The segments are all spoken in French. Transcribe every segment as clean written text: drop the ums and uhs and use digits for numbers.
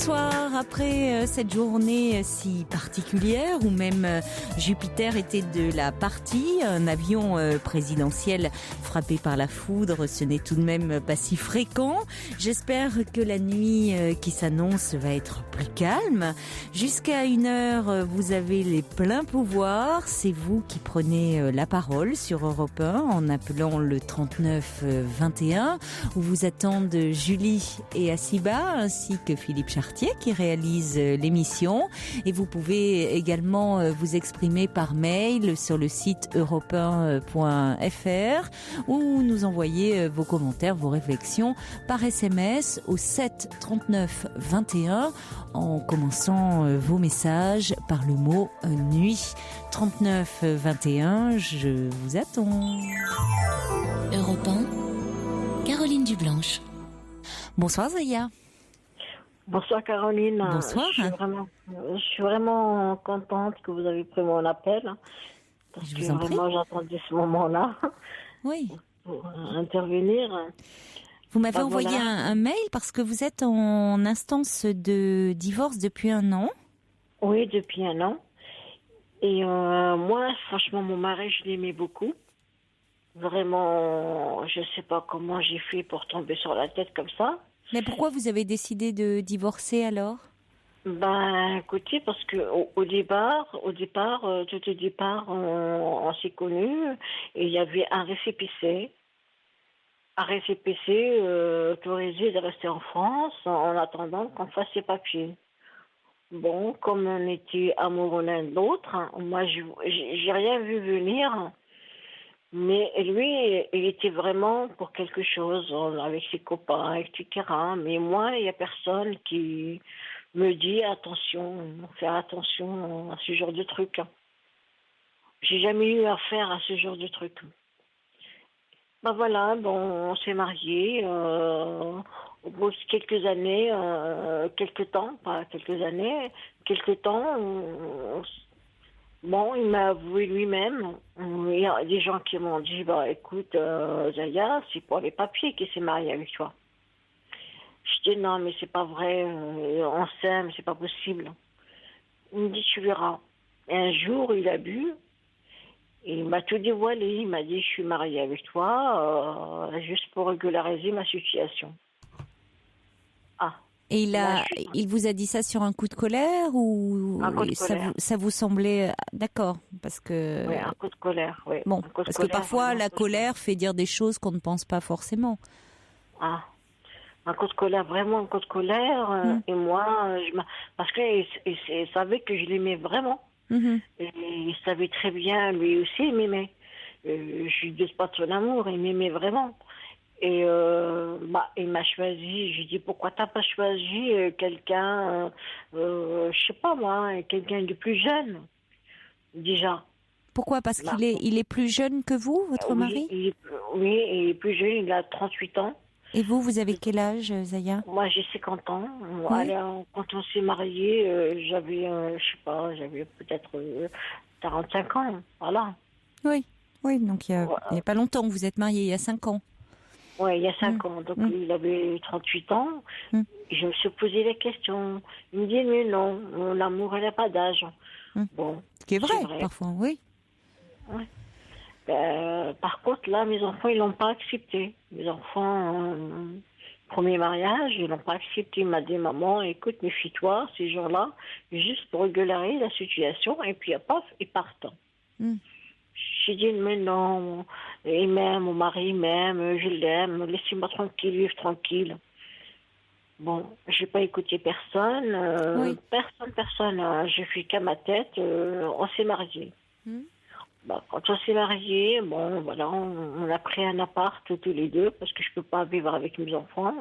Bonsoir, après cette journée si particulière où même Jupiter était de la partie, un avion présidentiel frappé par la foudre, ce n'est tout de même pas si fréquent. J'espère que la nuit qui s'annonce va être plus calme. Jusqu'à 1h, vous avez les pleins pouvoirs. C'est vous qui prenez la parole sur Europe 1 en appelant le 39 21 où vous attendent Julie et Asiba ainsi que Philippe Chartier qui réalise l'émission. Et vous pouvez également vous exprimer par mail sur le site europe1.fr ou nous envoyer vos commentaires, vos réflexions par SMS au 7 39 21 en commençant vos messages par le mot nuit. 39 21, je vous attends. Europe 1, Caroline Dublanche. Bonsoir Zaya. Bonsoir Caroline. Bonsoir. Je suis vraiment contente que vous avez pris mon appel. Parce Je que vous en prie. vraiment j'attendais ce moment-là Oui. pour intervenir. Vous m'avez envoyé voilà. un mail parce que vous êtes en instance de divorce depuis 1 an. Oui, depuis 1 an. Et moi, franchement, mon mari, je l'aimais beaucoup. Vraiment, je sais pas comment j'ai fait pour tomber sur la tête comme ça. Mais pourquoi vous avez décidé de divorcer alors ? Ben, écoutez, parce que au départ, tout au départ, on s'est connus et il y avait un récépissé autorisé de rester en France en attendant qu'on fasse ses papiers. Bon, comme on était amoureux l'un de l'autre, moi, j'ai rien vu venir. Mais lui, il était vraiment pour quelque chose, avec ses copains, etc. Mais moi, il n'y a personne qui me dit attention, faire attention à ce genre de truc. J'ai jamais eu affaire à ce genre de truc. Ben voilà, bon, on s'est mariés. Au bout de quelques années, quelques temps, bon, il m'a avoué lui-même. Il y a des gens qui m'ont dit, bah écoute, Zaya, c'est pour les papiers qu'il s'est marié avec toi. Je dis non, mais c'est pas vrai, on s'aime, c'est pas possible. Il me dit, tu verras. Et un jour, il a bu, et il m'a tout dévoilé. Il m'a dit, je suis mariée avec toi, juste pour régulariser ma situation. Ah. Et Là, il vous a dit ça sur un coup de colère ou Un coup de colère. ça vous semblait d'accord parce que Oui, un coup de colère, oui. bon Un coup de parce que colère, parfois vraiment, la colère fait dire des choses qu'on ne pense pas forcément. Ah. Un coup de colère, vraiment un coup de colère. Et moi, parce qu'il savait que je l'aimais vraiment. Mhm. Et il savait très bien, lui aussi, il m'aimait. Je ne dis pas de son amour, il m'aimait vraiment. Et il m'a choisi. Je lui dis, pourquoi t'as pas choisi quelqu'un, je sais pas moi, quelqu'un de plus jeune, déjà. Pourquoi ? Parce Bah, il est plus jeune que vous, votre mari ? Oui, il est plus jeune, il a 38 ans. Et vous avez quel âge, Zaya ? Moi, j'ai 50 ans. Oui. Alors, quand on s'est mariés, j'avais peut-être 45 ans. Voilà. Oui, donc il y a pas longtemps, vous êtes mariés, il y a 5 ans. Oui, il y a 5 ans. Donc, il avait 38 ans. Et je me suis posé la question. Il me dit, mais non, l'amour, elle n'a pas d'âge. Bon. Ce qui est vrai, c'est vrai. parfois, oui. Ouais. Par contre, là, mes enfants, ils l'ont pas accepté. Mes enfants, premier mariage, ils l'ont pas accepté. Il m'a dit, maman, écoute, méfie-toi, ces gens-là, juste pour régulariser la situation, et puis, paf, ils partent. J'ai dit, mais non, il m'aime, mon mari m'aime, je l'aime, laissez-moi tranquille, vivre tranquille. Bon, j'ai pas écouté personne, Oui. personne. J'ai fait qu'à ma tête, on s'est mariés. Quand on s'est mariés, bon, voilà, on a pris un appart tous les deux parce que je peux pas vivre avec mes enfants.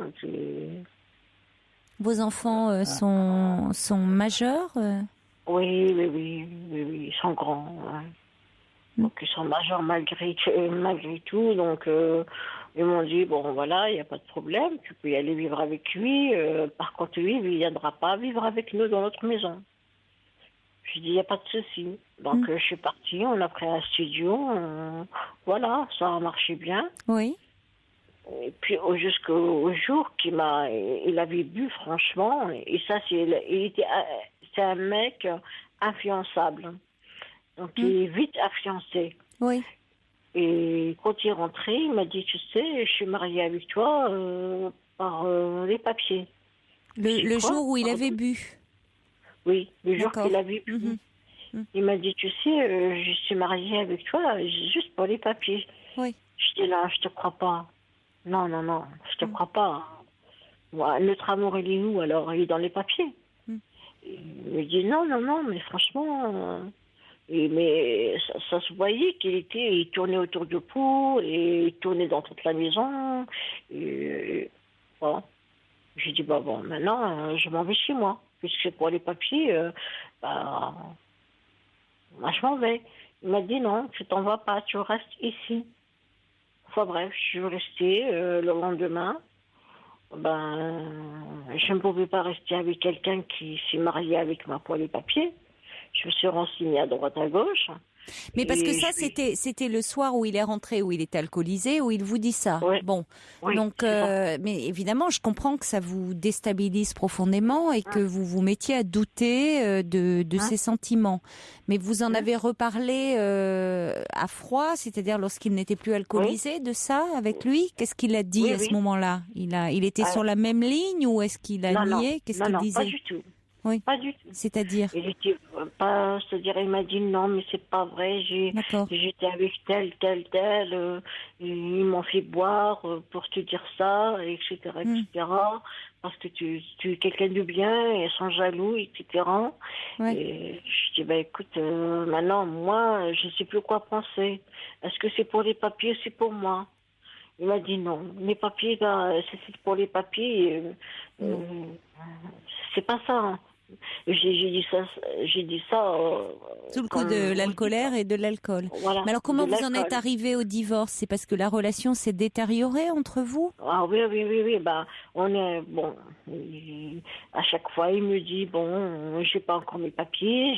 Vos enfants sont majeurs Oui, ils sont grands. Ouais. Donc ils sont majeurs malgré tout. Donc ils m'ont dit bon voilà, il n'y a pas de problème, tu peux y aller vivre avec lui. Par contre lui, il viendra pas vivre avec nous dans notre maison. Je dis, il n'y a pas de souci. Donc, je suis partie, on a pris un studio. Voilà, ça a marché bien. Oui. Et puis jusqu'au jour il avait bu franchement, et ça c'est un mec influençable, donc il est vite influencé. Oui. Et quand il est rentré, il m'a dit, tu sais, je suis mariée avec toi par les papiers. Le jour où il avait bu. Oui, le jour D'accord. qu'il avait bu. Il m'a dit, tu sais, je suis mariée avec toi juste pour les papiers. Oui. Je dis, non, je te crois pas. Non, je te crois pas. Ouais, notre amour, il est où alors? Il est dans les papiers. Il me dit, non, mais franchement... mais ça se voyait il tournait autour du pot, et il tournait dans toute la maison. Et, voilà. J'ai dit, bon, maintenant, je m'en vais chez moi. Puisque pour les papiers, moi, je m'en vais. Il m'a dit, non, tu t'en vas pas, tu restes ici. Enfin bref, je suis restée le lendemain. Je ne pouvais pas rester avec quelqu'un qui s'est marié avec moi pour les papiers. Je me suis renseignée à droite à gauche. Mais parce que ça, c'était le soir où il est rentré, où il était alcoolisé, où il vous dit ça. Ouais. Bon, Oui, donc, mais évidemment, je comprends que ça vous déstabilise profondément et que vous vous mettiez à douter de ses sentiments. Mais vous en avez reparlé à froid, c'est-à-dire lorsqu'il n'était plus alcoolisé, de ça avec lui. Qu'est-ce qu'il a dit à ce moment-là? Il était sur la même ligne ou est-ce qu'il a nié? Qu'est-ce qu'il disait? Pas du tout. Oui. Pas du tout. C'est-à-dire? Il était pas, c'est-à-dire, il m'a dit non, mais c'est pas vrai. J'étais avec tel. Ils m'ont fait boire pour te dire ça, etc., etc. Parce que tu es quelqu'un de bien, et ils sont jaloux, etc. Ouais. Et je dis, écoute, maintenant, moi, je sais plus quoi penser. Est-ce que c'est pour les papiers ou c'est pour moi? Il m'a dit non. Les papiers, c'est pour les papiers. C'est pas ça. Hein. J'ai dit ça. Sous le coup de l'alcoolaire et de l'alcool. Voilà, mais alors comment vous en êtes arrivé au divorce? C'est parce que la relation s'est détériorée entre vous? Ah oui. On est bon. À chaque fois, il me dit j'ai pas encore mes papiers.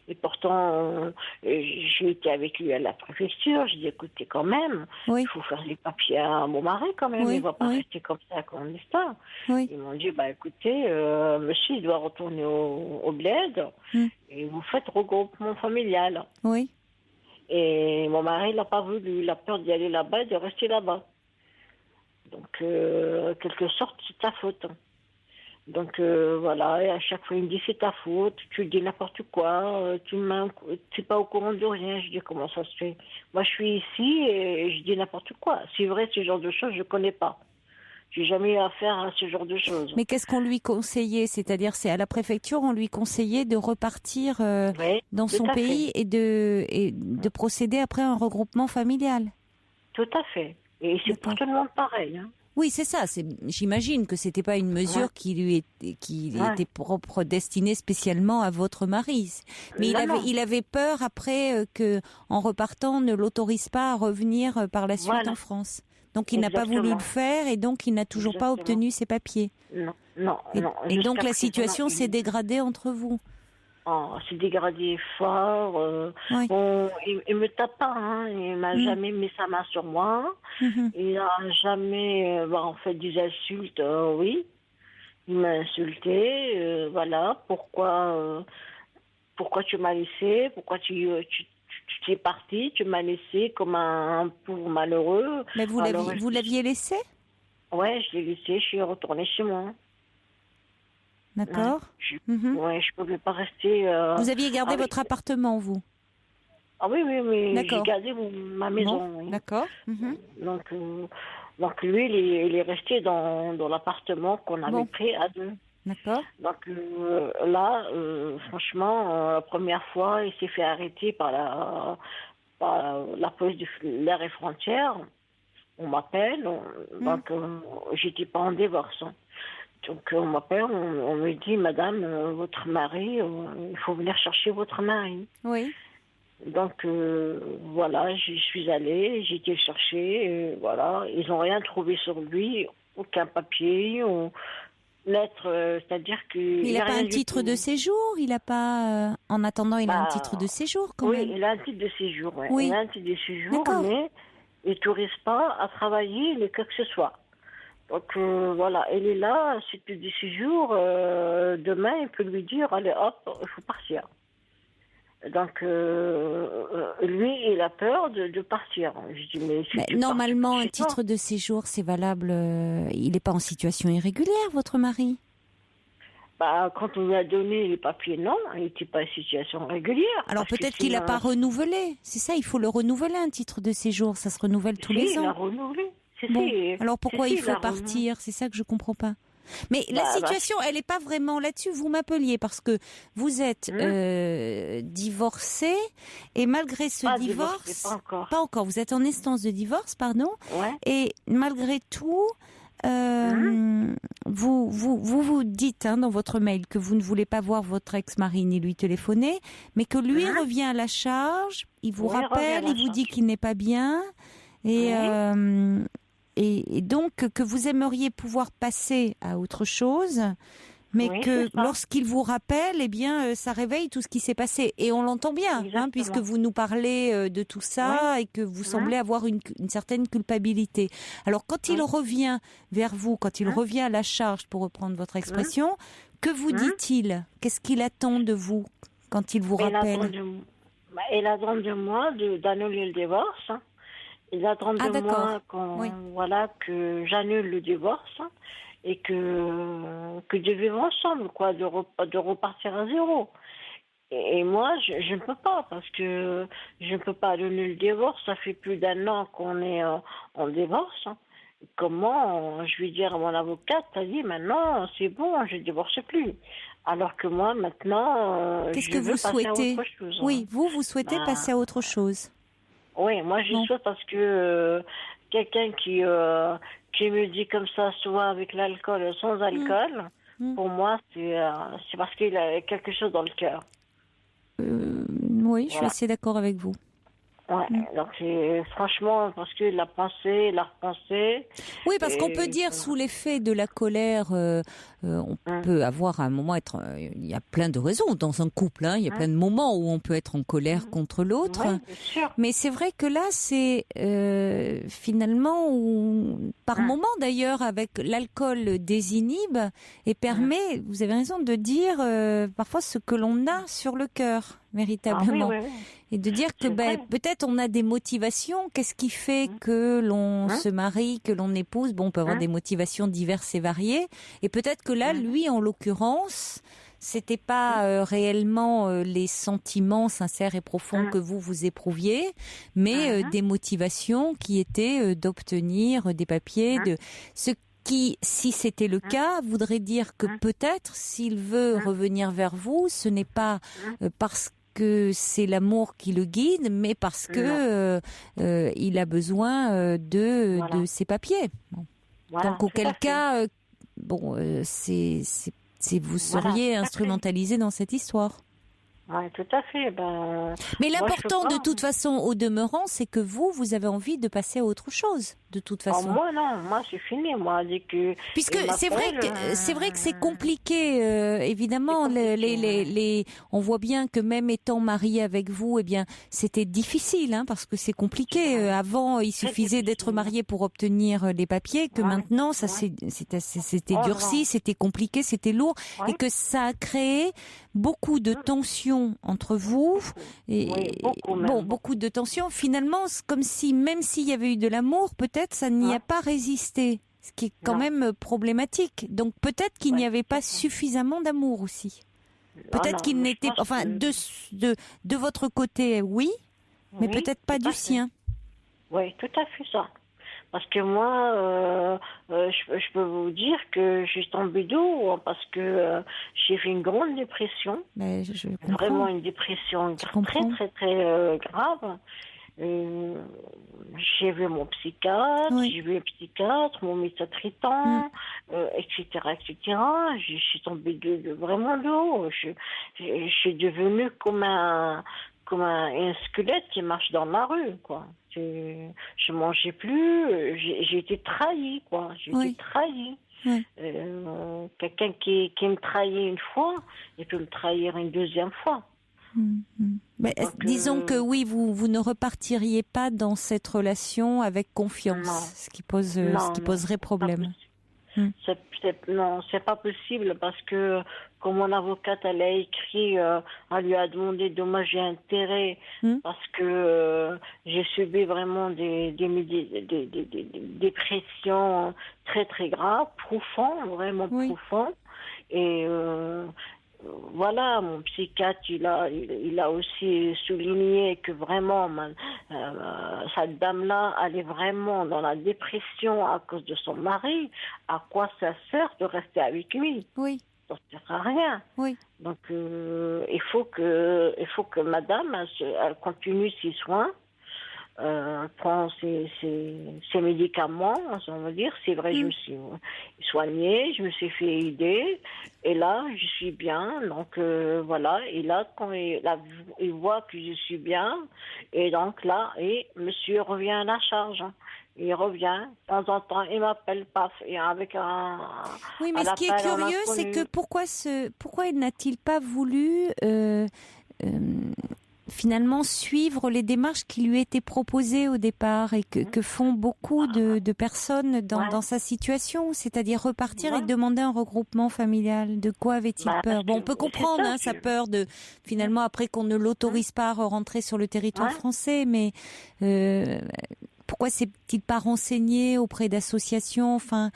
Et pourtant, j'ai été avec lui à la préfecture. J'ai dit écoutez quand même, il faut faire les papiers à mon mari quand même. Il va pas rester comme ça comme ça. Ils m'ont dit écoutez, monsieur, il doit retourner au bled et vous faites regroupement familial. Oui. Et mon mari, il n'a pas voulu. Il a peur d'y aller là-bas et de rester là-bas. Donc, quelque sorte, c'est ta faute. Donc, voilà. Et à chaque fois, il me dit, c'est ta faute. Tu dis n'importe quoi. Tu n'es pas au courant de rien. Je dis, comment ça se fait? Moi, je suis ici et je dis n'importe quoi. C'est vrai, ce genre de choses, je ne connais pas. J'ai jamais eu affaire à ce genre de choses. Mais qu'est-ce qu'on lui conseillait? C'est-à-dire, c'est à la préfecture, on lui conseillait de repartir dans son pays et de procéder après à un regroupement familial. Tout à fait. Et c'est pour tout le monde pareil. Hein. Oui, c'est ça. J'imagine que c'était pas une mesure qui était propre, destinée spécialement à votre mari. Mais il avait peur après que, en repartant, ne l'autorise pas à revenir par la suite en France. Donc il n'a pas voulu le faire et donc il n'a toujours pas obtenu ses papiers. Non. Et donc la situation s'est dégradée entre vous. Oh, c'est dégradé fort. Il me tape pas. Hein. Il m'a jamais mis sa main sur moi. Il n'a jamais fait des insultes. Oui, il m'a insulté. Voilà. Pourquoi tu m'as laissé? Pourquoi tu es parti? Tu m'as laissé comme un pauvre malheureux. Mais vous l'aviez laissé? Ouais, je l'ai laissé. Je suis retournée chez moi. D'accord. Je pouvais pas rester. Vous aviez gardé votre appartement, vous? Ah oui, mais j'ai gardé ma maison. Bon. Oui. D'accord. Donc lui, il est resté dans l'appartement qu'on avait pris à deux. D'accord. Donc là, franchement, la première fois, il s'est fait arrêter par la police de l'air et frontières. On m'appelle, donc j'étais pas en divorce. Donc on m'appelle, on me dit, madame, votre mari, il faut venir chercher votre mari. Oui. Donc voilà, j'y suis allée, j'ai été le chercher, voilà. Ils n'ont rien trouvé sur lui, aucun papier, lettre, c'est-à-dire que... Il n'a pas un titre de séjour? Il n'a pas... en attendant, il a un titre de séjour quand même? Oui, il a un titre de séjour, Oui. Il a un titre de séjour, n'autorise pas à travailler ni quoi que ce soit. Donc voilà, elle est là, c'est plus de 6 jours. Demain, il peut lui dire, allez hop, il faut partir. Donc lui, il a peur de partir. Je dis, mais si tu pars, normalement, tu un pars chez toi. titre de séjour, c'est valable. Il n'est pas en situation irrégulière, votre mari? Bah, quand on lui a donné les papiers, non, il n'était pas en situation régulière. Alors Parce que peut-être qu'il n'a pas renouvelé. C'est ça, il faut le renouveler, un titre de séjour. Ça se renouvelle tous les il a ans. renouvelé. Bon. Alors pourquoi il a faut renouvelé. partir? C'est ça que je comprends pas. Mais la Bah, situation, elle n'est pas vraiment là-dessus. Vous m'appeliez parce que vous êtes divorcé et malgré ce Pas divorce, divorcé, pas encore. pas encore. Vous êtes en instance de divorce, pardon. Ouais. Et malgré tout, vous dites dans votre mail que vous ne voulez pas voir votre ex-mari ni lui téléphoner, mais que lui revient à la charge. Il vous Oui, il revient à rappelle, la il vous dit charge. qu'il n'est pas bien. Et donc que vous aimeriez pouvoir passer à autre chose, mais Oui, que c'est ça. lorsqu'il vous rappelle, eh bien, ça réveille tout ce qui s'est passé. Et on l'entend bien, Exactement. puisque vous nous parlez de tout ça et que vous semblez avoir une certaine culpabilité. Alors, quand il revient vers vous, quand il revient à la charge, pour reprendre votre expression, que vous dit-il? Qu'est-ce qu'il attend de vous quand il vous rappelle? Il attend de moi d'annuler le divorce. Il attend de moi que j'annule le divorce et que de vivre ensemble, quoi, de repartir à zéro. Et moi, je ne peux pas, parce que je ne peux pas annuler le divorce. Ça fait plus d'1 an qu'on est en divorce. Comment je vais dire à mon avocate, t'as dit maintenant c'est bon, je ne divorce plus. Alors que moi maintenant, qu'est-ce je que veux vous passer souhaitez? à autre chose. Oui, vous souhaitez passer à autre chose. Oui, moi je souhaite, parce que quelqu'un qui me dit comme ça, soit avec l'alcool, sans alcool, pour moi c'est parce qu'il a quelque chose dans le cœur. Oui, je suis assez d'accord avec vous. Ouais, donc c'est franchement parce qu'il a repensé. Oui, parce qu'on peut dire sous l'effet de la colère, on peut avoir à un moment il y a plein de raisons dans un couple. Il y a plein de moments où on peut être en colère contre l'autre. Oui, bien sûr. Mais c'est vrai que là, c'est finalement, par moment d'ailleurs, avec l'alcool désinhibe et permet, vous avez raison de dire parfois ce que l'on a sur le cœur, véritablement. Ah, oui. Et de dire que peut-être on a des motivations. Qu'est-ce qui fait que l'on se marie, que l'on épouse? Bon, on peut avoir des motivations diverses et variées. Et peut-être que là, lui, en l'occurrence, c'était pas réellement les sentiments sincères et profonds que vous éprouviez, mais des motivations qui étaient d'obtenir des papiers, ce qui, si c'était le cas, voudrait dire que peut-être, s'il veut revenir vers vous, ce n'est pas parce que c'est l'amour qui le guide, mais parce que il a besoin de ses papiers. Bon. Voilà, donc auquel cas, vous seriez instrumentalisé dans cette histoire. Oui, tout à fait. Mais l'important de toute façon, au demeurant, c'est que vous avez envie de passer à autre chose, de toute façon. Moi non, moi c'est fini, moi dès que. Puisque c'est vrai que c'est compliqué, évidemment. On voit bien que même étant marié avec vous, eh bien, c'était difficile, parce que c'est compliqué. Avant, il suffisait d'être marié pour obtenir les papiers, que maintenant, ça c'était durci, c'était compliqué, c'était lourd, et que ça a créé beaucoup de tensions entre vous, et beaucoup de tensions. Finalement, c'est comme si, même s'il y avait eu de l'amour, peut-être ça n'y a pas résisté, ce qui est quand même problématique. Donc peut-être qu'il n'y avait pas suffisamment d'amour aussi. Peut-être qu'il n'était, enfin, de votre côté, oui, mais peut-être pas du sien. Oui, tout à fait ça. Parce que moi, je peux vous dire que je suis tombée d'eau parce que j'ai fait une grande dépression. Mais je comprends. Vraiment une dépression très, très grave. J'ai vu mon psychiatre, j'ai vu un psychiatre, mon médecin traitant, etc., etc. Je suis tombée vraiment d'eau. Je suis devenue comme un squelette qui marche dans la rue, quoi. Je mangeais plus, j'ai été trahie, quoi. J'ai été trahie. Quelqu'un qui me trahit une fois, il peut me trahir une deuxième fois. Mais Donc, disons que oui, vous ne repartiriez pas dans cette relation avec confiance, non. ce qui Non, poserait problème. Non, c'est pas possible parce que comme mon avocate elle a écrit, elle lui a demandé dommages et intérêts parce que j'ai subi vraiment des pressions très très graves, profondes, vraiment profondes. Et voilà, mon psychiatre, il a aussi souligné que vraiment, cette dame-là, elle est vraiment dans la dépression à cause de son mari. À quoi ça sert de rester avec lui? Oui. Ça ne sert à rien. Oui. Donc, il faut que madame, elle continue ses soins. Prend ses médicaments, on va dire. C'est vrai, je me suis soignée, je me suis fait aider, et là, je suis bien. Donc, voilà. Et là, quand il voit que je suis bien, et donc là, et monsieur revient à la charge. Il revient, de temps en temps, il m'appelle, paf, et avec un... Oui, mais ce qui est curieux, c'est que pourquoi n'a-t-il pas voulu... finalement suivre les démarches qui lui étaient proposées au départ et que font beaucoup de personnes dans sa situation, c'est-à-dire repartir et demander un regroupement familial. De quoi avait-il peur? Bon, on peut comprendre sa peur de finalement après qu'on ne l'autorise pas à rentrer sur le territoire français, mais pourquoi s'est-il pas renseigné auprès d'associations? Enfin,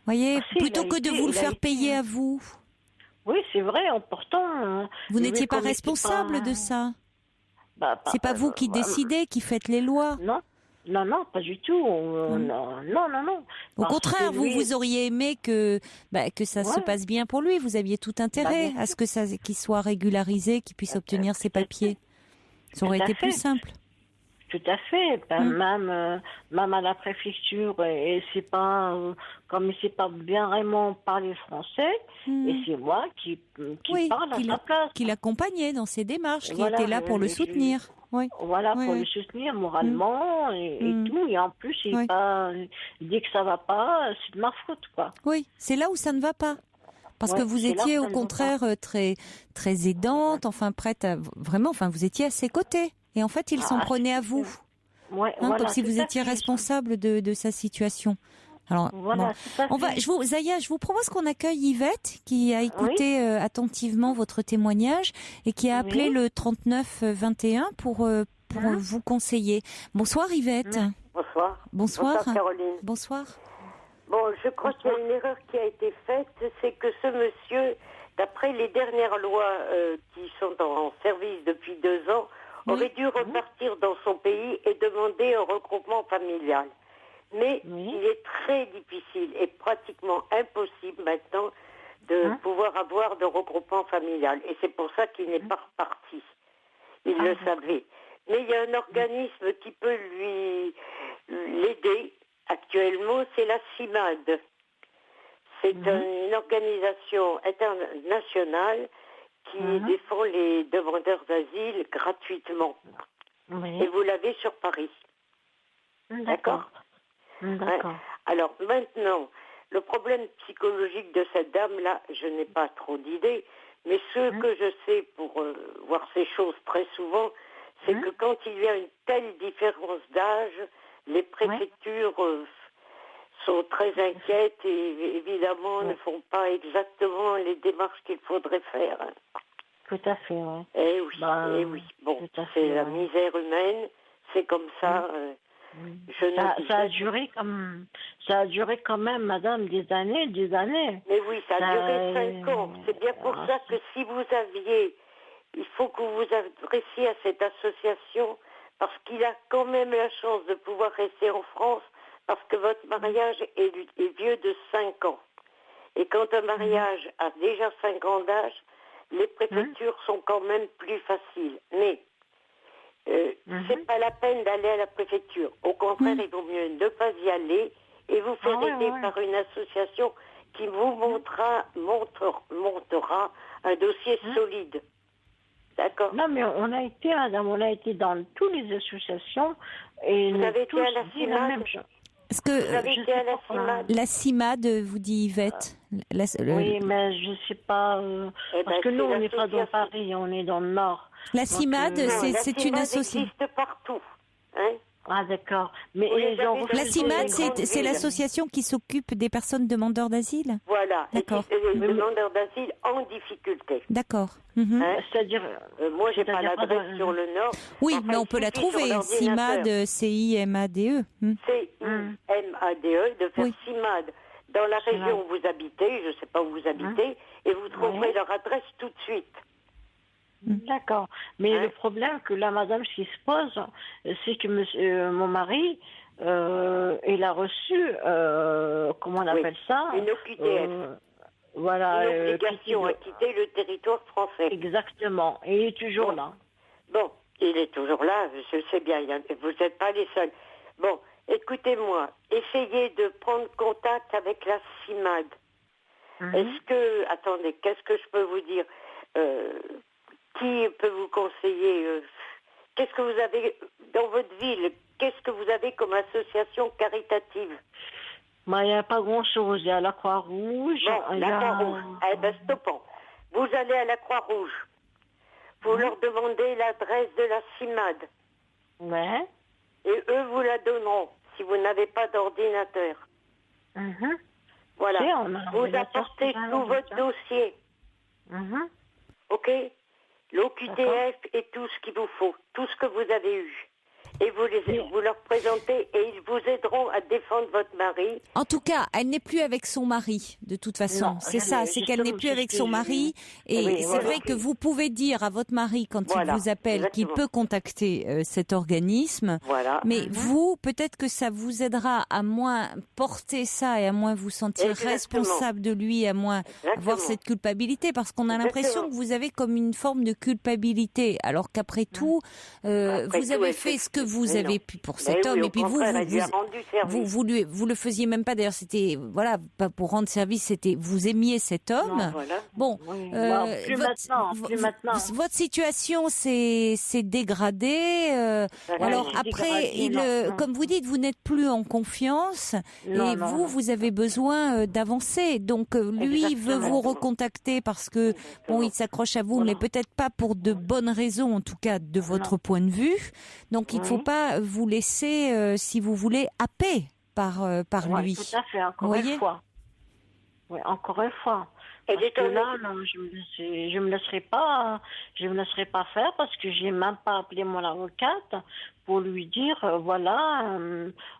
voyez, plutôt que de vous le faire payer à vous. Oui, c'est vrai. Pourtant, vous n'étiez pas responsable de ça. C'est pas vous qui décidez, qui faites les lois. Non, pas du tout. Non. Au contraire, vous auriez aimé que ça se passe bien pour lui. Vous aviez tout intérêt à ce qu'il soit régularisé, qu'il puisse obtenir ses papiers. Ça aurait été plus simple. Tout à fait. Même à la préfecture, et c'est pas comme il sait pas bien vraiment parler français, et c'est moi qui parle à sa place. Qui l'accompagnait dans ses démarches, qui était là pour le soutenir. Voilà, pour le soutenir moralement et tout. Et en plus, il dit que ça va pas, c'est de ma faute, quoi. Oui, c'est là où ça ne va pas. Parce que vous étiez au contraire très très aidante, enfin prête à vraiment, vous étiez à ses côtés. Et en fait, il s'en prenait à vous, comme si vous étiez responsable de sa situation. Alors, Zaya, je vous propose qu'on accueille Yvette, qui a écouté attentivement votre témoignage et qui a appelé le 3921 pour vous conseiller. Bonsoir Yvette. Bonsoir. Bonsoir Caroline. Bonsoir. Bon, je crois qu'il y a une erreur qui a été faite, c'est que ce monsieur, d'après les dernières lois qui sont en service depuis 2 ans, aurait dû repartir dans son pays et demander un regroupement familial. Mais il est très difficile et pratiquement impossible maintenant de pouvoir avoir de regroupement familial. Et c'est pour ça qu'il n'est pas reparti. Il le savait. Mais il y a un organisme qui peut l'aider actuellement, c'est la CIMAD. C'est une organisation internationale qui défend les demandeurs d'asile gratuitement. Et vous l'avez sur Paris. D'accord. Alors maintenant, le problème psychologique de cette dame-là, je n'ai pas trop d'idées, mais ce que je sais pour voir ces choses très souvent, c'est que quand il y a une telle différence d'âge, les préfectures sont très inquiètes et évidemment ne font pas exactement les démarches qu'il faudrait faire. Tout à fait, oui. Eh oui. Bon, c'est la misère humaine, c'est comme ça. Ça a duré quand même, madame, des années. Mais oui, ça a duré 5 ans. C'est bien pour ça que si vous aviez, il faut que vous vous adressiez à cette association parce qu'il a quand même la chance de pouvoir rester en France parce que votre mariage est vieux de 5 ans. Et quand un mariage a déjà 5 ans d'âge, les préfectures sont quand même plus faciles. Mais c'est pas la peine d'aller à la préfecture. Au contraire, il vaut mieux ne pas y aller et vous faire aider par une association qui vous montera un dossier solide. D'accord. Non, mais on a été dans toutes les associations et vous avez été à la CIMAD. Est-ce que vous avez été à la CIMAD? La CIMAD, vous dit Yvette. Oui, mais je ne sais pas. Parce que nous, on n'est pas dans Paris, on est dans le Nord. La CIMAD, c'est une association. existe partout. Hein. Ah, d'accord. Mais la CIMAD, c'est l'association qui s'occupe des personnes demandeurs d'asile. Voilà. D'accord. Les demandeurs d'asile en difficulté. D'accord. Hein. C'est-à-dire. Moi, j'ai pas l'adresse sur le Nord. Oui, enfin, mais on peut la trouver. CIMAD, CIMADE. CIMADE, de faire Oui. CIMAD dans la région où vous habitez, je ne sais pas où vous habitez, et vous trouverez leur adresse tout de suite. D'accord. Mais le problème que là, madame, ce qui se pose, c'est que mon mari, il a reçu, comment on appelle ça, une OQTF. Voilà. Une obligation à quitter le territoire français. Exactement. Et il est toujours là. Bon, il est toujours là, je sais bien, vous n'êtes pas les seuls. Bon, écoutez-moi, essayez de prendre contact avec la CIMAD. Est-ce que, attendez, qu'est-ce que je peux vous dire qui peut vous conseiller qu'est-ce que vous avez dans votre ville? Qu'est-ce que vous avez comme association caritative? Il n'y a pas grand-chose. Il y a la Croix-Rouge. Bon, la Croix-Rouge. Eh bien, stoppons. Vous allez à la Croix-Rouge. Vous leur demandez l'adresse de la CIMAD. Ouais. Et eux vous la donneront si vous n'avez pas d'ordinateur. Voilà. Vous apportez tout votre dossier. OK? L'OQTF et tout ce qu'il vous faut, tout ce que vous avez eu. Et vous leur présentez et ils vous aideront à défendre votre mari. En tout cas, elle n'est plus avec son mari, de toute façon. C'est ça, c'est qu'elle n'est plus avec son mari. Et c'est vrai que vous pouvez dire à votre mari, quand il vous appelle, qu'il peut contacter cet organisme. Voilà. Mais vous, peut-être que ça vous aidera à moins porter ça et à moins vous sentir responsable de lui, à moins avoir cette culpabilité. Parce qu'on a l'impression que vous avez comme une forme de culpabilité. Alors qu'après tout, vous avez fait ce que vous avez pu pour cet homme, et puis vous le faisiez même pas. D'ailleurs, c'était pas pour rendre service, c'était vous aimiez cet homme. Non, voilà. Bon, plus maintenant. Votre situation s'est dégradée. Alors après, comme vous dites, vous n'êtes plus en confiance, vous avez besoin d'avancer. Donc lui veut vous recontacter parce que il s'accroche à vous, mais peut-être pas pour de bonnes raisons, en tout cas de votre point de vue. Donc il ne faut pas vous laisser, si vous voulez, happer par lui. Tout à fait, encore une fois. Oui, encore une fois. Parce que là, non, je me laisserai pas faire parce que j'ai même pas appelé mon avocate pour lui dire,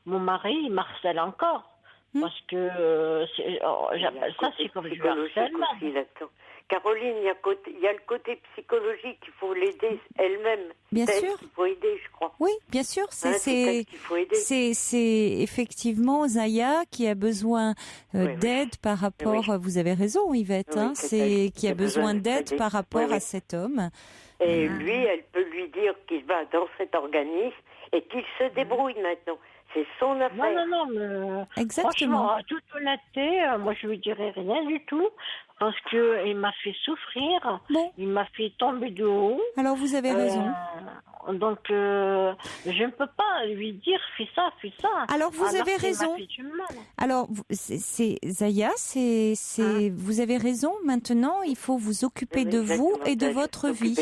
mon mari, il m'harcèle encore. Parce que j'appelle ça, c'est comme du harcèlement. Caroline, il y a le côté psychologique, il faut l'aider elle-même. Bien sûr. Il faut aider, je crois. Oui, bien sûr. C'est effectivement Zaya qui a besoin d'aide par rapport. Vous avez raison, Yvette. Qui a besoin d'aide par rapport à cet homme. Et lui, elle peut lui dire qu'il va dans cet organisme et qu'il se débrouille maintenant. C'est son affaire. Non, mais exactement. Franchement, à toute honnêteté, moi je lui dirais rien du tout parce que il m'a fait souffrir, il m'a fait tomber de haut. Alors vous avez raison. Donc je ne peux pas lui dire fais ça. Alors vous avez raison. Alors c'est Zaya, vous avez raison. Maintenant, il faut vous occuper de vous et de votre vie.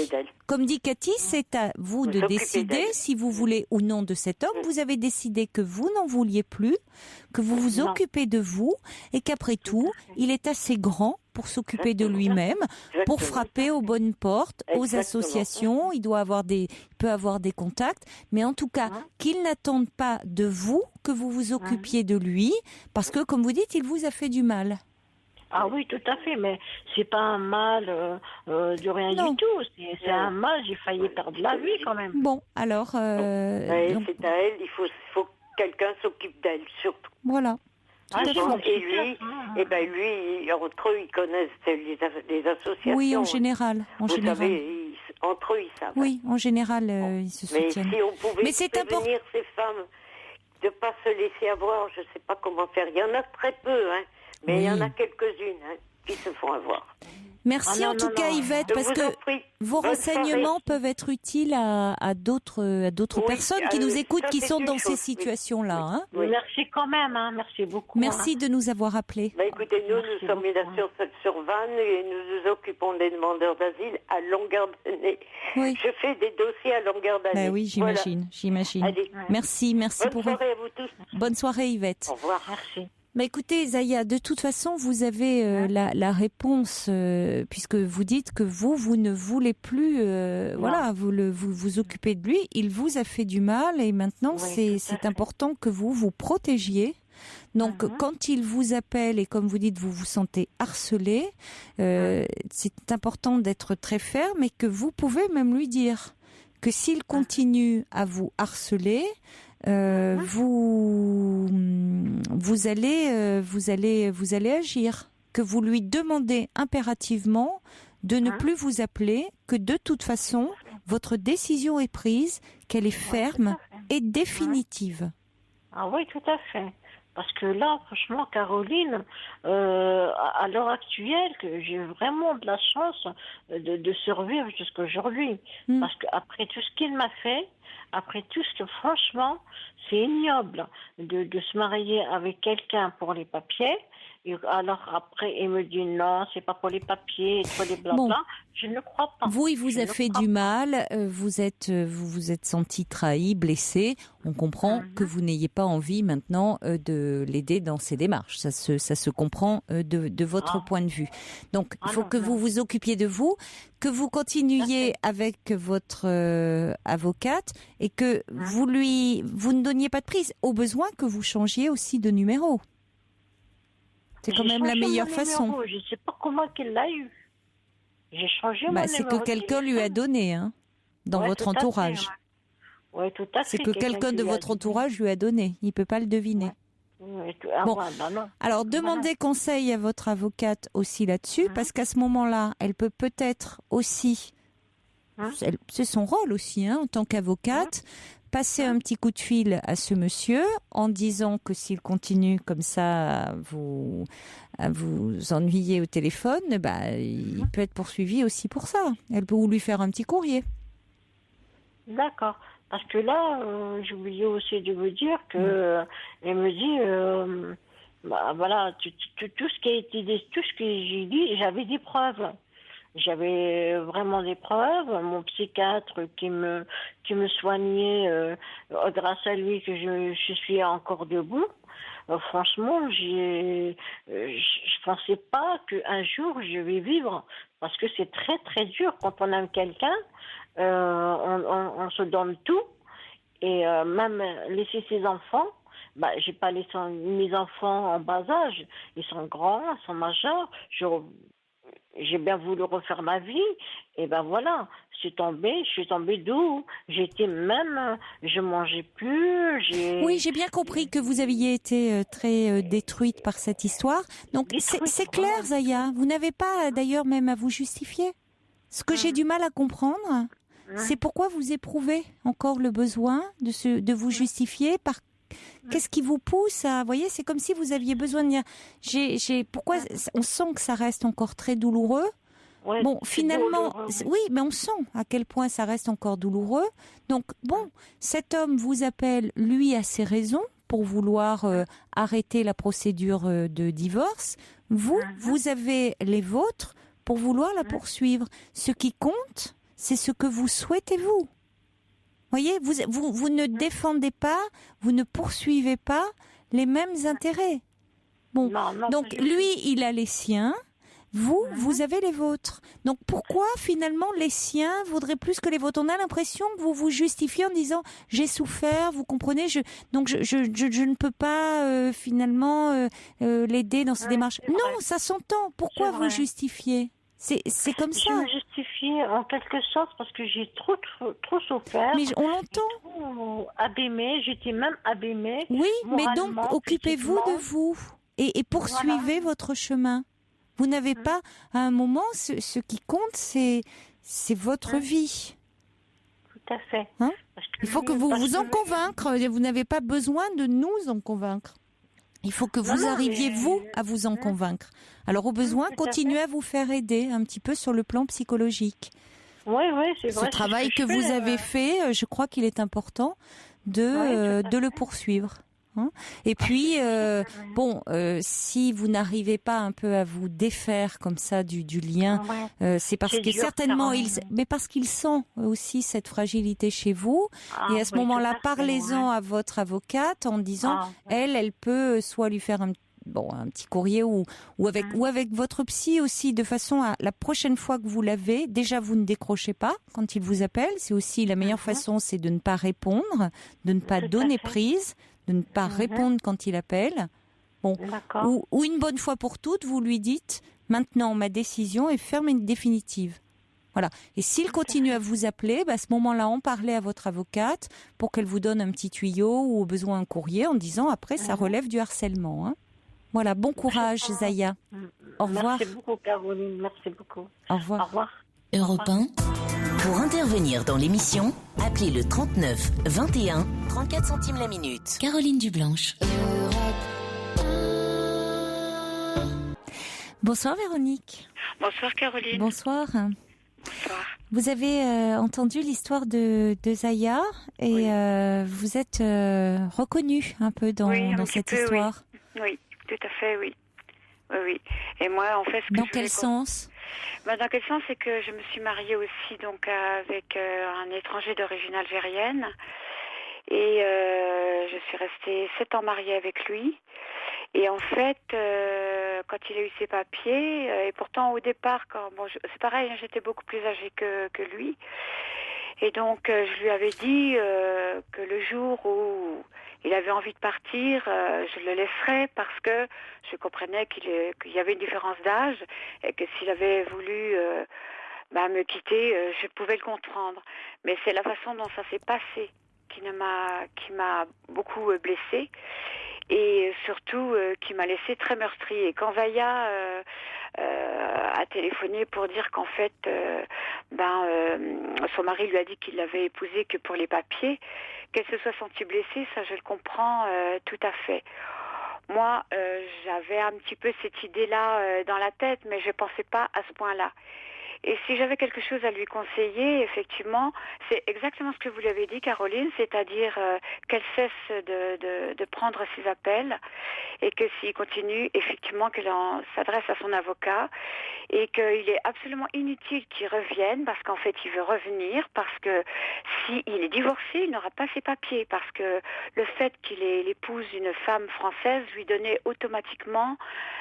Comme dit Cathy, c'est à vous de décider si vous voulez ou non de cet homme. Vous avez décidé que vous n'en vouliez plus, que vous vous occupez de vous et qu'après tout, il est assez grand pour s'occuper de lui-même, pour frapper aux bonnes portes, aux associations. Il peut avoir des contacts, mais en tout cas, qu'il n'attende pas de vous que vous vous occupiez de lui, parce que, comme vous dites, il vous a fait du mal. Ah oui, tout à fait, mais c'est pas un mal de rien du tout. C'est un mal, j'ai failli perdre la vie quand même. Bon, alors... C'est à elle, il faut que quelqu'un s'occupe d'elle, surtout. Voilà. Et lui, entre eux, ils connaissent les associations. Oui, en général. Savez, entre eux, ils savent. Oui, en général, ils se soutiennent. Mais si on pouvait prévenir ces femmes de ne pas se laisser avoir, je ne sais pas comment faire. Il y en a très peu, mais il y en a quelques-unes qui se font avoir. Merci Ah, en tout cas, Yvette, Je parce vous que en prie. vos Bonne renseignements soirée. peuvent être utiles à d'autres Oui, personnes qui nous écoutent, ça, qui c'est sont une dans ces chose, situations-là. oui. Hein. Oui. Merci quand même, hein. Merci beaucoup. Merci de nous avoir appelés. Bah, écoutez, nous Merci sommes une beaucoup. association sur Vannes et nous nous occupons des demandeurs d'asile à longueur d'année. Oui. Je fais des dossiers à longueur d'année. Bah oui, j'imagine. Allez. Merci Bonne pour soirée à vous tous. Bonne soirée, Yvette. Au revoir. Merci. Bah écoutez, Zaya, de toute façon, vous avez la réponse, puisque vous dites que vous ne voulez plus, voilà, vous occupez de lui. Il vous a fait du mal et maintenant, Oui, c'est important que vous vous protégiez. Donc, quand il vous appelle et comme vous dites, vous vous sentez harcelé, c'est important d'être très ferme et que vous pouvez même lui dire que s'il continue à vous harceler, vous allez agir, que vous lui demandez impérativement de ne plus vous appeler, que de toute façon, votre décision est prise, qu'elle est ferme et définitive. Ah oui, tout à fait. Parce que là, franchement, Caroline, à l'heure actuelle, que j'ai vraiment de la chance de survivre jusqu'à aujourd'hui. Parce qu'après tout ce qu'il m'a fait, après tout ce que, franchement, c'est ignoble de se marier avec quelqu'un pour les papiers. Et alors après, il me dit non, c'est pas pour les papiers, c'est pour les blabla. Bon. Je ne crois pas. Vous, il vous a fait du mal, vous vous êtes senti trahi, blessé. On comprend que vous n'ayez pas envie maintenant de l'aider dans ses démarches. Ça se comprend de votre point de vue. Donc, il faut que vous vous occupiez de vous, que vous continuiez avec votre avocate et que vous ne donniez pas de prise. Au besoin que vous changiez aussi de numéro. C'est quand même la meilleure façon. Je ne sais pas comment qu'il l'a eu. J'ai changé mon numéro. C'est que quelqu'un lui a donné, hein, dans votre entourage. Oui, tout à fait. C'est que quelqu'un de votre entourage lui a donné. Il ne peut pas le deviner. Bon. Alors, demandez conseil à votre avocate aussi là-dessus, parce qu'à ce moment-là, elle peut-être aussi, c'est son rôle aussi, hein, en tant qu'avocate, passer un petit coup de fil à ce monsieur en disant que s'il continue comme ça à vous ennuyer au téléphone, il peut être poursuivi aussi pour ça. Elle peut lui faire un petit courrier. D'accord. Parce que là, j'ai oublié aussi de vous dire que elle me dit, voilà, tout ce qui a été dit, tout ce que j'ai dit, j'avais des preuves. J'avais vraiment des preuves. Mon psychiatre qui me soignait, grâce à lui que je suis encore debout. Franchement, je pensais pas qu'un jour je vais vivre, parce que c'est très très dur quand on aime quelqu'un. On se donne tout, et même laisser ses enfants. J'ai pas laissé mes enfants en bas âge. Ils sont grands, ils sont majeurs. J'ai bien voulu refaire ma vie, et voilà, je suis tombée d'où j'étais même, je mangeais plus. Oui, j'ai bien compris que vous aviez été très détruite par cette histoire. Donc c'est clair, Zaya, vous n'avez pas d'ailleurs même à vous justifier. Ce que j'ai du mal à comprendre, c'est pourquoi vous éprouvez encore le besoin de vous justifier par. Qu'est-ce qui vous pousse à... Vous voyez, c'est comme si vous aviez besoin de dire... Pourquoi on sent que ça reste encore très douloureux. Ouais, bon, finalement, douloureux, oui, mais on sent à quel point ça reste encore douloureux. Donc, bon, cet homme vous appelle, lui, a ses raisons pour vouloir arrêter la procédure de divorce. Vous avez les vôtres pour vouloir la poursuivre. Ce qui compte, c'est ce que vous souhaitez, vous. Voyez, vous ne défendez pas, vous ne poursuivez pas les mêmes intérêts. Bon, non, donc lui, il a les siens, vous avez les vôtres. Donc pourquoi finalement les siens vaudraient plus que les vôtres? On a l'impression que vous vous justifiez en disant j'ai souffert, vous comprenez, donc je ne peux pas finalement l'aider dans ses démarches. Non, ça s'entend. Pourquoi vous justifiez? C'est comme ça. Je me justifie en quelque sorte parce que j'ai trop souffert. Mais on l'entend. Trop abîmée, j'étais même abîmée. Oui, mais donc occupez-vous de vous et poursuivez votre chemin. Vous n'avez pas, à un moment, ce qui compte, c'est votre vie. Tout à fait. Il faut que vous en convaincre. Vous n'avez pas besoin de nous en convaincre. Il faut que vous arriviez, vous, à vous en convaincre. Alors, au besoin, continuez à vous faire aider un petit peu sur le plan psychologique. Oui, c'est vrai. Ce travail que vous avez fait, je crois qu'il est important de le poursuivre. Hein. Et puis, si vous n'arrivez pas un peu à vous défaire comme ça du lien, c'est parce que certainement, parce qu'il sent aussi cette fragilité chez vous. Et à ce moment-là, parlez-en à votre avocate en disant, elle peut soit lui faire un petit courrier ou avec votre psy aussi, de façon à la prochaine fois que vous l'avez, déjà vous ne décrochez pas quand il vous appelle. C'est aussi la meilleure façon, c'est de ne pas répondre, de ne pas donner prise, de ne pas répondre quand il appelle. Ou une bonne fois pour toutes, vous lui dites maintenant ma décision est ferme et définitive. Voilà. Et s'il continue à vous appeler, à ce moment-là, en parlez à votre avocate pour qu'elle vous donne un petit tuyau ou au besoin un courrier en disant après ça relève du harcèlement. Hein. Voilà, bon courage Zaya. Au revoir. Merci beaucoup Caroline, merci beaucoup. Au revoir. Au revoir. Europe 1. Pour intervenir dans l'émission, appelez le 39 21 34 centimes la minute. Caroline Dublanche. Bonsoir Véronique. Bonsoir Caroline. Bonsoir. Bonsoir. Vous avez entendu l'histoire de Zaya et vous êtes reconnue un peu dans cette histoire. Oui, tout à fait, oui. Oui. Et moi, en fait, dans quel sens? Dans quel sens, c'est que je me suis mariée aussi donc avec un étranger d'origine algérienne et je suis restée 7 ans mariée avec lui. Et en fait, quand il a eu ses papiers, et pourtant au départ, c'est pareil, j'étais beaucoup plus âgée que lui. Et donc, je lui avais dit que le jour où il avait envie de partir, je le laisserais parce que je comprenais qu'il y avait une différence d'âge et que s'il avait voulu me quitter, je pouvais le comprendre. Mais c'est la façon dont ça s'est passé qui m'a beaucoup blessée. Et surtout qui m'a laissée très meurtrie. Et quand Zaya a téléphoné pour dire qu'en fait son mari lui a dit qu'il l'avait épousée que pour les papiers, qu'elle se soit sentie blessée, ça je le comprends tout à fait. Moi, j'avais un petit peu cette idée-là dans la tête, mais je ne pensais pas à ce point-là. Et si j'avais quelque chose à lui conseiller, effectivement, c'est exactement ce que vous lui avez dit, Caroline, c'est-à-dire qu'elle cesse de prendre ses appels et que s'il continue, effectivement, qu'elle s'adresse à son avocat et qu'il est absolument inutile qu'il revienne parce qu'en fait, il veut revenir parce que s'il est divorcé, il n'aura pas ses papiers parce que le fait qu'il est l'épouse d'une femme française lui donnait automatiquement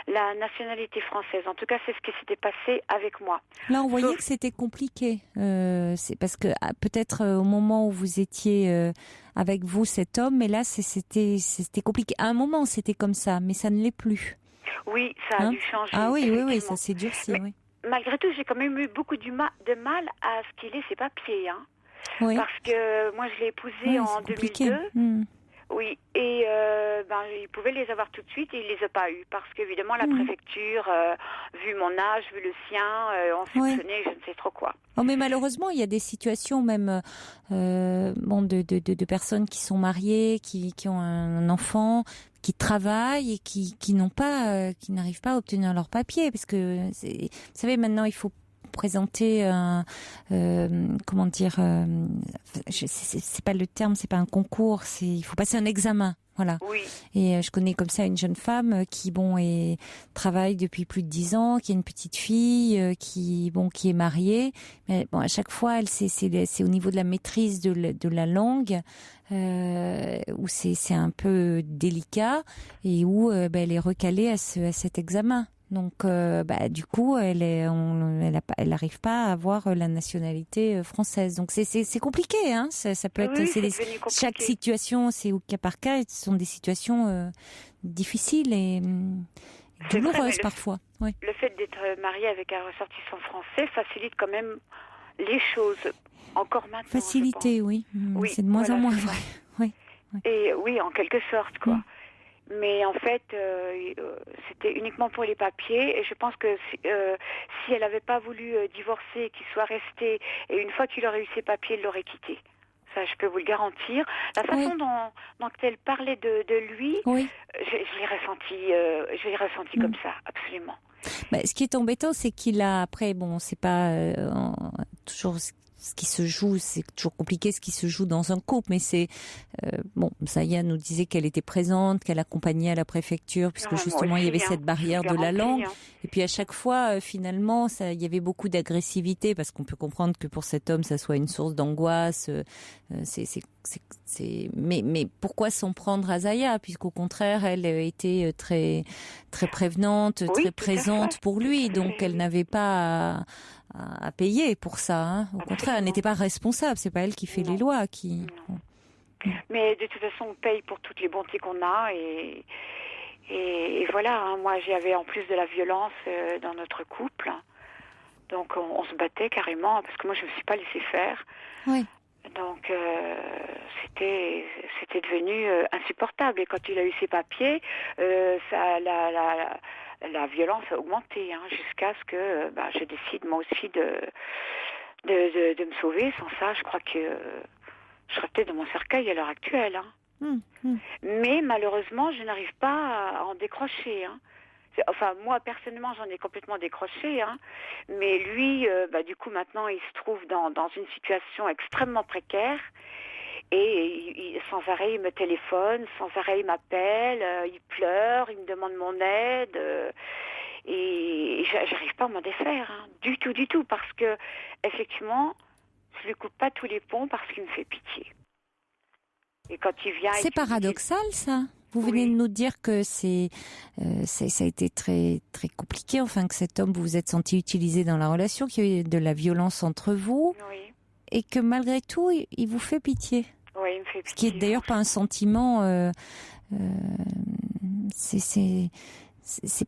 la nationalité française. En tout cas, c'est ce qui s'était passé avec moi. Là, on voyait que c'était compliqué. C'est parce que peut-être au moment où vous étiez avec vous, cet homme, mais là, c'était compliqué. À un moment, c'était comme ça, mais ça ne l'est plus. Oui, ça a dû changer. Ah oui, ça s'est durci. Mais, oui. Malgré tout, j'ai quand même eu beaucoup de mal à ce qu'il ait ses papiers. Hein. Oui. Parce que moi, je l'ai épousé en 2002. Oui, et il pouvait les avoir tout de suite et il les a pas eus parce qu'évidemment la préfecture, vu mon âge, vu le sien, on soupçonnait je ne sais trop quoi. Oh, mais malheureusement, il y a des situations même de personnes qui sont mariées, qui ont un enfant, qui travaillent et qui n'arrivent pas à obtenir leurs papiers parce que vous savez maintenant il faut présenter c'est pas le terme, c'est pas un concours, il faut passer un examen, voilà. Oui. Et je connais comme ça une jeune femme qui travaille depuis plus de 10 ans, qui a une petite fille, qui est mariée, mais à chaque fois c'est au niveau de la maîtrise de la langue où c'est un peu délicat et où elle est recalée à cet examen. Donc, du coup, elle n'arrive pas à avoir la nationalité française. Donc, c'est compliqué, hein. Ça peut être. Chaque situation, c'est au cas par cas. Ce sont des situations difficiles et douloureuses parfois. Oui. Le fait d'être marié avec un ressortissant français facilite quand même les choses. Encore maintenant. Facilité, oui. C'est de moins en moins vrai. Oui. Et oui, en quelque sorte, quoi. Mais en fait, c'était uniquement pour les papiers. Et je pense que si elle n'avait pas voulu divorcer, qu'il soit resté, et une fois qu'il aurait eu ses papiers, il l'aurait quitté. Ça, je peux vous le garantir. La façon dont elle parlait de lui, je l'ai ressenti comme ça, absolument. Bah, ce qui est embêtant, c'est qu'il a après, c'est pas toujours ce qui se joue, c'est toujours compliqué ce qui se joue dans un couple, mais c'est Zaya nous disait qu'elle était présente, qu'elle accompagnait à la préfecture, puisque justement il y avait cette barrière de la langue. Et puis à chaque fois, finalement, il y avait beaucoup d'agressivité, parce qu'on peut comprendre que pour cet homme, ça soit une source d'angoisse. Mais pourquoi s'en prendre à Zaya, puisqu'au contraire, elle était très très prévenante, très présente pour lui, donc elle n'avait pas à payer pour ça. Hein. Au contraire, elle n'était pas responsable. C'est pas elle qui fait les lois. Mais de toute façon, on paye pour toutes les bontés qu'on a et voilà. Hein. Moi, j'avais en plus de la violence dans notre couple, donc on se battait carrément parce que moi, je me suis pas laissée faire. Oui. Donc c'était devenu insupportable. Et quand il a eu ses papiers, la violence a augmenté, jusqu'à ce que je décide moi aussi de me sauver. Sans ça, je crois que je serais peut-être dans mon cercueil à l'heure actuelle. Mais malheureusement, je n'arrive pas à en décrocher. Enfin, moi, personnellement, j'en ai complètement décroché. Mais lui, du coup, maintenant, il se trouve dans une situation extrêmement précaire. Et sans arrêt, il me téléphone, sans arrêt, il m'appelle, il pleure, il me demande mon aide. Et j'arrive pas à m'en défaire, du tout, parce que, effectivement, je lui coupe pas tous les ponts parce qu'il me fait pitié. Et quand il vient... C'est paradoxal, ça. Vous venez de nous dire que ça a été très, très compliqué, que cet homme, vous vous êtes senti utilisé dans la relation, qu'il y a eu de la violence entre vous. Oui. Et que malgré tout, il vous fait pitié. Oui, il me fait pitié. Ce qui est d'ailleurs pas un sentiment... c'est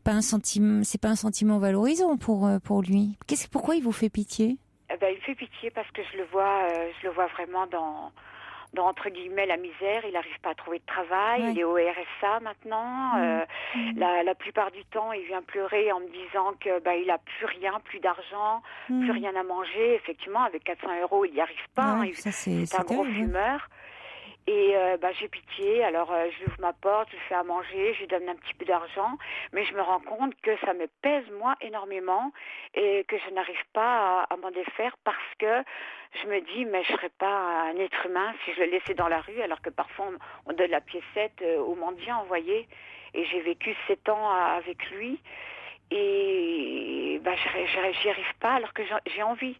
pas un sentiment valorisant pour lui. Pourquoi il vous fait pitié? Il me fait pitié parce que je le vois vraiment dans entre guillemets la misère. Il n'arrive pas à trouver de travail. Il est au RSA maintenant. La plupart du temps, il vient pleurer en me disant que il a plus rien, plus d'argent, plus rien à manger. Effectivement, avec 400 €, il n'y arrive pas. C'est un gros fumeur. Et j'ai pitié, alors je lui ouvre ma porte, je lui fais à manger, je lui donne un petit peu d'argent, mais je me rends compte que ça me pèse moi énormément et que je n'arrive pas à m'en défaire parce que je me dis mais je serais pas un être humain si je le laissais dans la rue, alors que parfois on donne la piécette aux mendiants, vous voyez. Et j'ai vécu 7 ans avec lui et j'y arrive pas alors que j'en ai envie.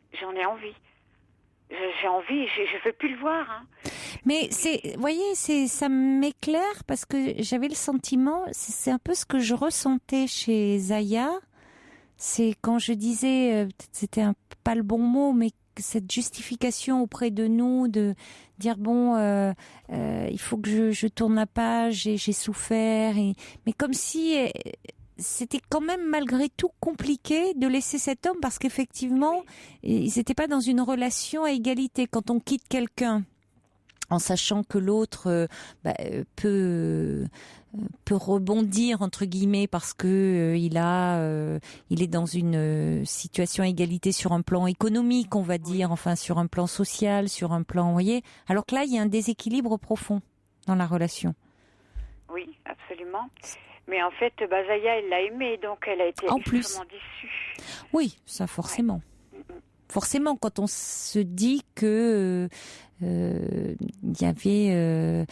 J'ai envie, je veux plus le voir. Mais ça m'éclaire parce que j'avais le sentiment, c'est un peu ce que je ressentais chez Zaya. C'est quand je disais, peut-être c'était pas le bon mot, mais cette justification auprès de nous de dire il faut que je tourne la page, j'ai souffert, mais comme si c'était quand même malgré tout compliqué de laisser cet homme parce qu'effectivement ils n'étaient pas dans une relation à égalité. Quand on quitte quelqu'un en sachant que l'autre peut rebondir entre guillemets parce que il est dans une situation à égalité sur un plan économique, on va dire, sur un plan social, sur un plan, vous voyez, alors que là il y a un déséquilibre profond dans la relation. Oui, absolument. Mais en fait, Zaya, elle l'a aimé, donc elle a été extrêmement déçue. Oui, ça forcément. Ouais. Forcément, quand on se dit que il y avait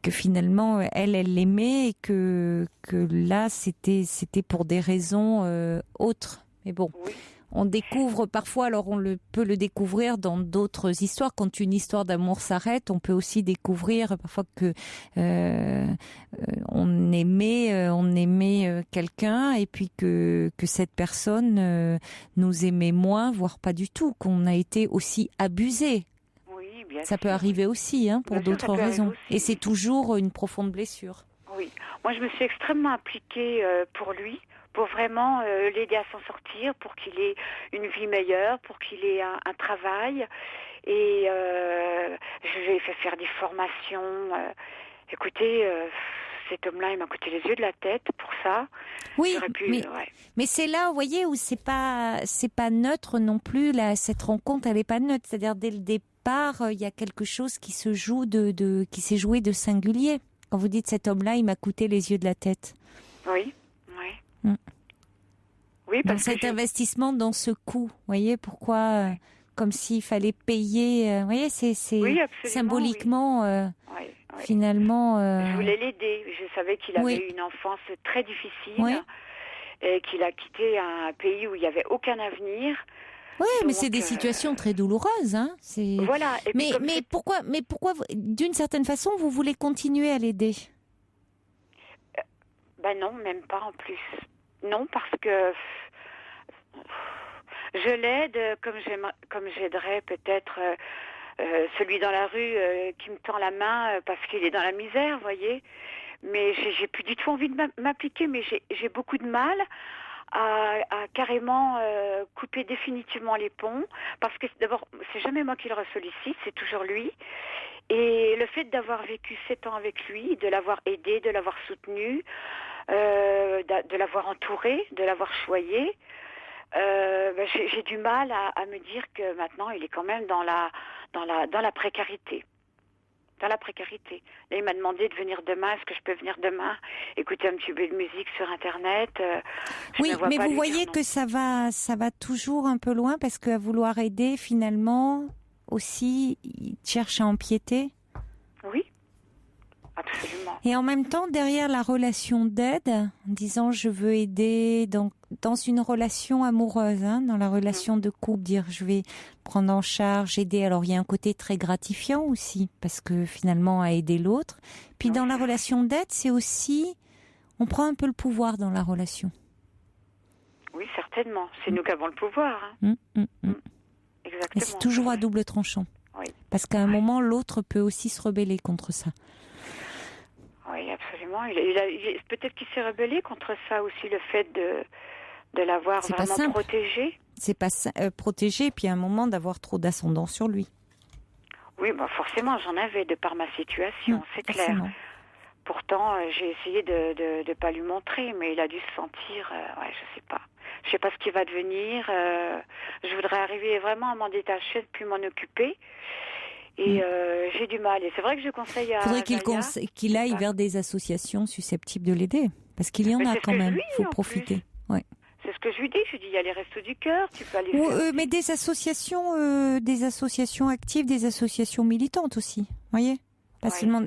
que finalement elle l'aimait et que là c'était pour des raisons autres. Mais bon. Oui. On découvre parfois, alors peut le découvrir dans d'autres histoires. Quand une histoire d'amour s'arrête, on peut aussi découvrir parfois que on aimait quelqu'un et puis que cette personne nous aimait moins, voire pas du tout, qu'on a été aussi abusé. Oui, bien sûr. Ça peut arriver aussi, pour d'autres raisons. Et c'est toujours une profonde blessure. Oui, moi je me suis extrêmement impliquée pour lui. Pour vraiment l'aider à s'en sortir, pour qu'il ait une vie meilleure, pour qu'il ait un travail. Et je lui ai fait faire des formations. Écoutez, cet homme-là, il m'a coûté les yeux de la tête pour ça. Oui, mais c'est là, vous voyez, où c'est pas neutre non plus. Là, cette rencontre, elle est pas neutre. C'est-à-dire dès le départ, part, il y a quelque chose qui se joue qui s'est joué de singulier. Quand vous dites cet homme-là, il m'a coûté les yeux de la tête. Oui, oui. Oui, Dans parce que cet investissement, dans ce coût, vous voyez pourquoi, comme s'il fallait payer. Vous voyez, c'est oui, symboliquement, oui. finalement. Je voulais l'aider. Je savais qu'il avait eu une enfance très difficile et qu'il a quitté un pays où il n'y avait aucun avenir. Oui, mais c'est des situations très douloureuses, hein. Voilà. Et mais pourquoi, d'une certaine façon, vous voulez continuer à l'aider? Ben non, même pas en plus. Non, parce que je l'aide comme j'aiderais peut-être celui dans la rue qui me tend la main parce qu'il est dans la misère, vous voyez. Mais j'ai plus du tout envie de m'appliquer, mais j'ai beaucoup de mal à carrément couper définitivement les ponts, parce que d'abord, c'est jamais moi qui le sollicite, c'est toujours lui. Et le fait d'avoir vécu 7 ans avec lui, de l'avoir aidé, de l'avoir soutenu, de l'avoir entouré, de l'avoir choyé, j'ai du mal à me dire que maintenant il est quand même dans la précarité. Dans la précarité. Là, il m'a demandé de venir demain. Est-ce que je peux venir demain écouter un petit peu de musique sur Internet? Oui, mais vous voyez que ça va toujours un peu loin, parce qu'à vouloir aider, finalement, aussi, il cherche à empiéter. Oui, absolument. Et en même temps, derrière la relation d'aide, en disant je veux aider dans une relation amoureuse, dans la relation de couple, dire je vais prendre en charge, aider. Alors il y a un côté très gratifiant aussi, parce que finalement à aider l'autre. Puis dans la relation d'aide, c'est aussi, on prend un peu le pouvoir dans la relation. Oui, certainement. C'est nous qui avons le pouvoir. Exactement. Et c'est toujours à double tranchant. Oui. Parce qu'à un moment, l'autre peut aussi se rebeller contre ça. Oui, absolument. Peut-être qu'il s'est rebellé contre ça aussi, le fait de l'avoir vraiment protégé. C'est pas protégé, puis à un moment d'avoir trop d'ascendant sur lui. Oui, forcément, j'en avais de par ma situation, c'est clair. Pourtant, j'ai essayé de ne pas lui montrer, mais il a dû se sentir, je sais pas. Je sais pas ce qu'il va devenir. Je voudrais arriver vraiment à m'en détacher, puis m'en occuper. Et j'ai du mal. Et c'est vrai que je conseille à... Il faudrait qu'il aille vers des associations susceptibles de l'aider. Parce qu'il y en a quand même. Il faut profiter. Ouais. C'est ce que je lui dis. Je lui dis, il y a les Restos du Cœur, tu peux aller faire... mais des associations actives, des associations militantes aussi. Vous voyez ? Pas seulement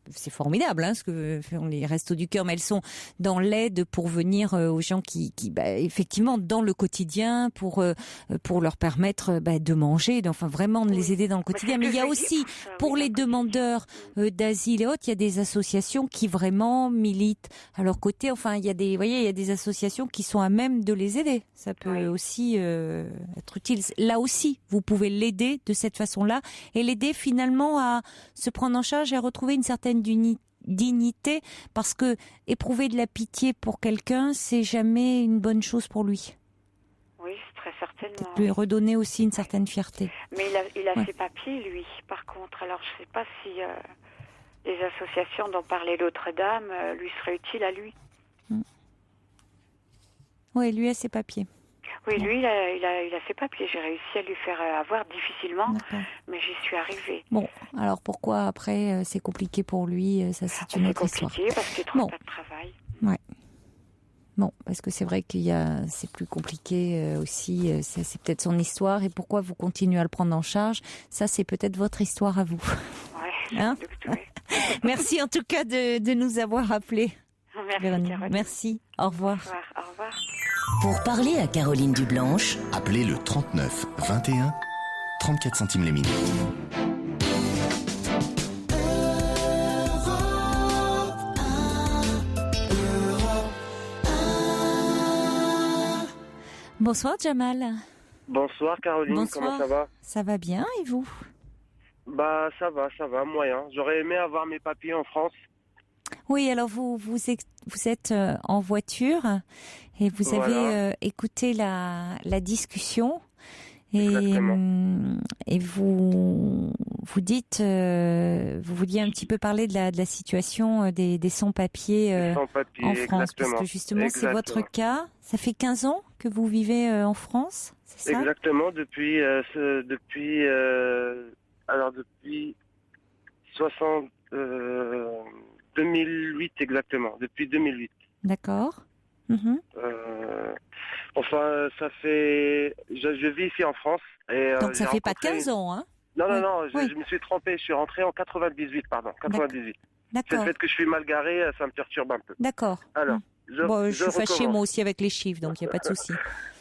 c'est formidable ce que font les Restos du Cœur, mais elles sont dans l'aide pour venir aux gens qui effectivement dans le quotidien pour leur permettre de manger, enfin vraiment de les aider dans le quotidien. Mais il y a aussi pour les demandeurs d'asile et autres, il y a des associations qui vraiment militent à leur côté. Enfin, il y a des associations qui sont à même de les aider. Ça peut aussi être utile. Là aussi, vous pouvez l'aider de cette façon-là et l'aider finalement à se prendre en charge et à retrouver une certaine dignité, parce que éprouver de la pitié pour quelqu'un, c'est jamais une bonne chose pour lui. Oui, très certainement. Lui redonner aussi une certaine fierté. Mais il a ses papiers, lui, par contre. Alors, je ne sais pas si les associations dont parlait l'autre dame lui seraient utiles à lui. Oui, lui a ses papiers. Oui, lui, il a ses papiers. J'ai réussi à lui faire avoir difficilement, mais j'y suis arrivée. Bon, alors pourquoi après c'est compliqué pour lui? Ça, c'est une autre histoire. C'est compliqué parce qu'il trouve pas de travail. Ouais. Bon, parce que c'est vrai c'est plus compliqué aussi. C'est peut-être son histoire. Et pourquoi vous continuez à le prendre en charge? Ça, c'est peut-être votre histoire à vous. Ouais. Merci en tout cas de nous avoir appelés. Merci. Merci. Au revoir. Au revoir. Pour parler à Caroline Dublanche, appelez le 39 21 34 centimes les minutes. Bonsoir Jamal. Bonsoir Caroline, Bonsoir. Comment ça va? Ça va bien et vous? Ça va, moyen. J'aurais aimé avoir mes papiers en France. Oui, alors vous êtes en voiture et vous avez écouté la discussion et vous dites, vous vouliez un petit peu parler de la situation des sans-papiers en France, parce que justement c'est votre cas. Ça fait 15 ans que vous vivez en France, c'est ça? Exactement, depuis Alors, depuis 2008 exactement, depuis 2008. D'accord. Mhm. Enfin, ça fait... Je vis ici en France. Et, Donc ça j'ai fait pas rencontré 15 ans, hein? Non, Oui. non, Oui. je me suis trompé. Je suis rentré en 98, pardon. 98. C'est le D'accord. fait que je suis mal garé, ça me perturbe un peu. D'accord. Alors, Bon, je suis fâchée recommence. moi aussi avec les chiffres, donc il n'y a pas de souci.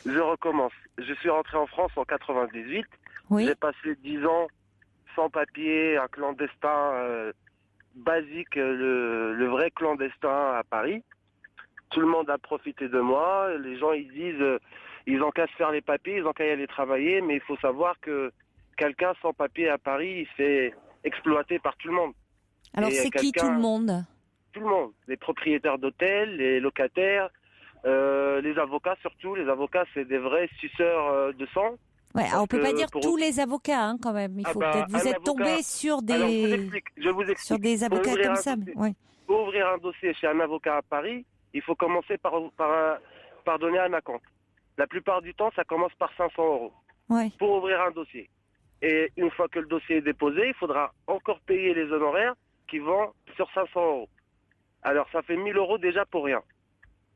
Je recommence. Je suis rentré en France en 98. Oui. J'ai passé 10 ans sans papier, un clandestin basique, le vrai clandestin à Paris. Tout le monde a profité de moi. Les gens, ils disent, ils ont qu'à se faire les papiers, ils ont qu'à y aller travailler, mais il faut savoir que quelqu'un sans papier à Paris, il se fait exploiter par tout le monde. Alors Et c'est qui tout le monde? Tout le monde. Les propriétaires d'hôtels, les locataires, les avocats surtout. Les avocats, c'est des vrais suceurs de sang. Ouais, alors on peut pas dire pour- tous les avocats, hein, quand même. Il Ah faut bah, peut-être. Vous un êtes avocat- tombé sur Alors, des je vous explique. sur des Pour avocats ouvrir comme un ça. dossier- Ouais. Pour ouvrir un dossier chez un avocat à Paris, il faut commencer par donner un acompte. La plupart du temps, ça commence par 500 € Ouais. pour ouvrir un dossier. Et une fois que le dossier est déposé, il faudra encore payer les honoraires qui vont sur 500 €. Alors, ça fait 1000 € déjà pour rien.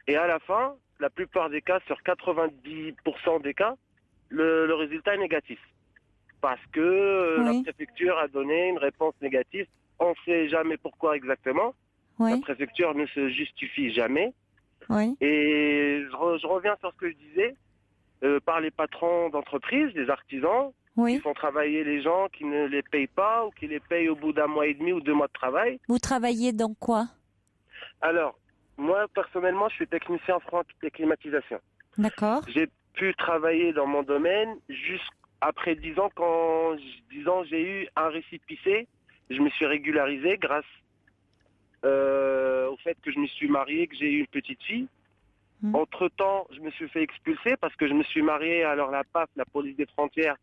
Et à la fin, la plupart des cas, sur 90% des cas, le résultat est négatif. Parce que Oui. la préfecture a donné une réponse négative. On ne sait jamais pourquoi exactement. La Oui. préfecture ne se justifie jamais. Oui. Et je reviens sur ce que je disais. Par les patrons d'entreprise, les artisans, qui Oui. font travailler les gens qui ne les payent pas ou qui les payent au bout d'un mois et demi ou 2 mois de travail. Vous travaillez dans quoi? Alors, moi, personnellement, je suis technicien en froid et climatisation. D'accord. J'ai pu travailler dans mon domaine jusqu'après 10 ans, quand 10 ans, j'ai eu un récépissé. Je me suis régularisé grâce au fait que je me suis marié, que j'ai eu une petite fille. Entre-temps, je me suis fait expulser parce que je me suis marié. Alors la PAF, la police des frontières,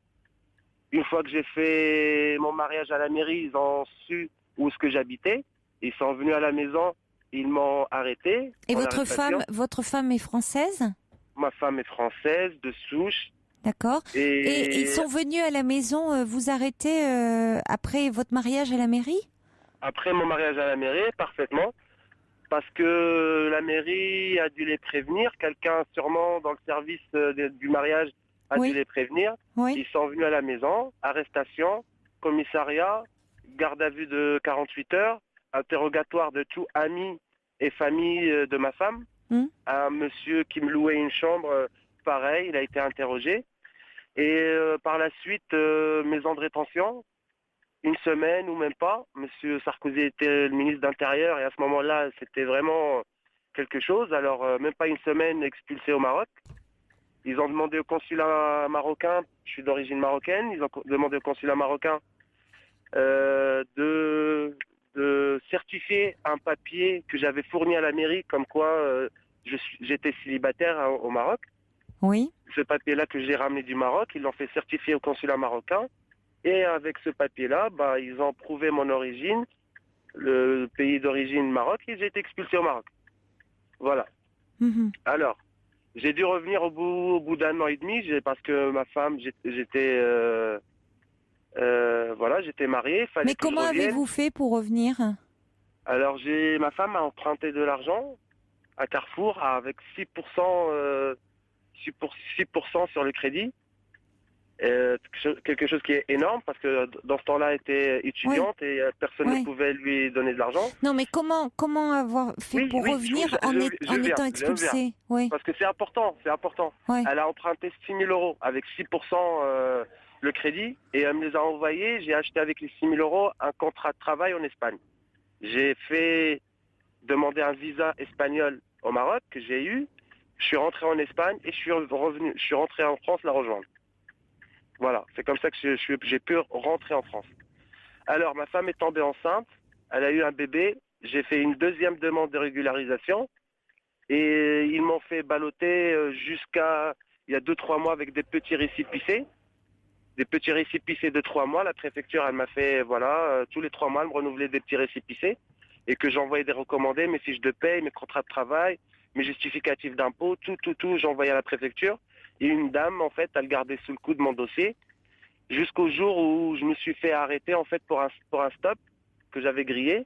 une fois que j'ai fait mon mariage à la mairie, ils ont su où est-ce que j'habitais. Ils sont venus à la maison, ils m'ont arrêté. Et en votre femme est française? Ma femme est française, de souche. D'accord. Et ils sont venus à la maison vous arrêter après votre mariage à la mairie? Après mon mariage à la mairie, parfaitement. Parce que la mairie a dû les prévenir. Quelqu'un, sûrement dans le service du mariage, a Oui. dû les prévenir. Oui. Ils sont venus à la maison, arrestation, commissariat, garde à vue de 48 heures, interrogatoire de tout ami et famille de ma femme. Un monsieur qui me louait une chambre, pareil, il a été interrogé. Et par la suite, maison de rétention, une semaine ou même pas. Monsieur Sarkozy était le ministre d'Intérieur et à ce moment-là, c'était vraiment quelque chose. Alors, même pas une semaine expulsé au Maroc. Ils ont demandé au consulat marocain, je suis d'origine marocaine, ils ont demandé au consulat marocain de certifier un papier que j'avais fourni à la mairie, comme quoi j'étais célibataire au Maroc. Oui. Ce papier-là que j'ai ramené du Maroc, ils l'ont fait certifier au consulat marocain. Et avec ce papier-là, ils ont prouvé mon origine, le pays d'origine Maroc, et j'ai été expulsé au Maroc. Voilà. Alors, j'ai dû revenir au bout d'un an et demi, parce que ma femme, j'étais marié. Mais comment avez-vous fait pour revenir? Alors, ma femme a emprunté de l'argent à Carrefour avec 6% sur le crédit. Quelque chose qui est énorme parce que dans ce temps-là, elle était étudiante et personne ne pouvait lui donner de l'argent. Non, mais comment avoir fait pour revenir en étant expulsé? Oui. Parce que c'est important, c'est important. Ouais. Elle a emprunté 6 000 € avec 6% le crédit et elle me les a envoyés. J'ai acheté avec les 6 000 € un contrat de travail en Espagne. J'ai fait demander un visa espagnol au Maroc que j'ai eu. Je suis rentré en Espagne et je suis rentré en France la rejoindre. Voilà, c'est comme ça que j'ai pu rentrer en France. Alors, ma femme est tombée enceinte, elle a eu un bébé, j'ai fait une deuxième demande de régularisation et ils m'ont fait balloter jusqu'à il y a 2-3 mois avec des petits récépissés. Des petits récépissés de 3 mois. La préfecture, elle m'a fait, tous les 3 mois, elle me renouvelait des petits récépissés et que j'envoyais des recommandés, mes fiches de paye, mes contrats de travail, mes justificatifs d'impôt, tout, j'envoyais à la préfecture. Et une dame, en fait, elle gardait sous le coude mon dossier. jusqu'au jour où je me suis fait arrêter en fait pour un stop que j'avais grillé.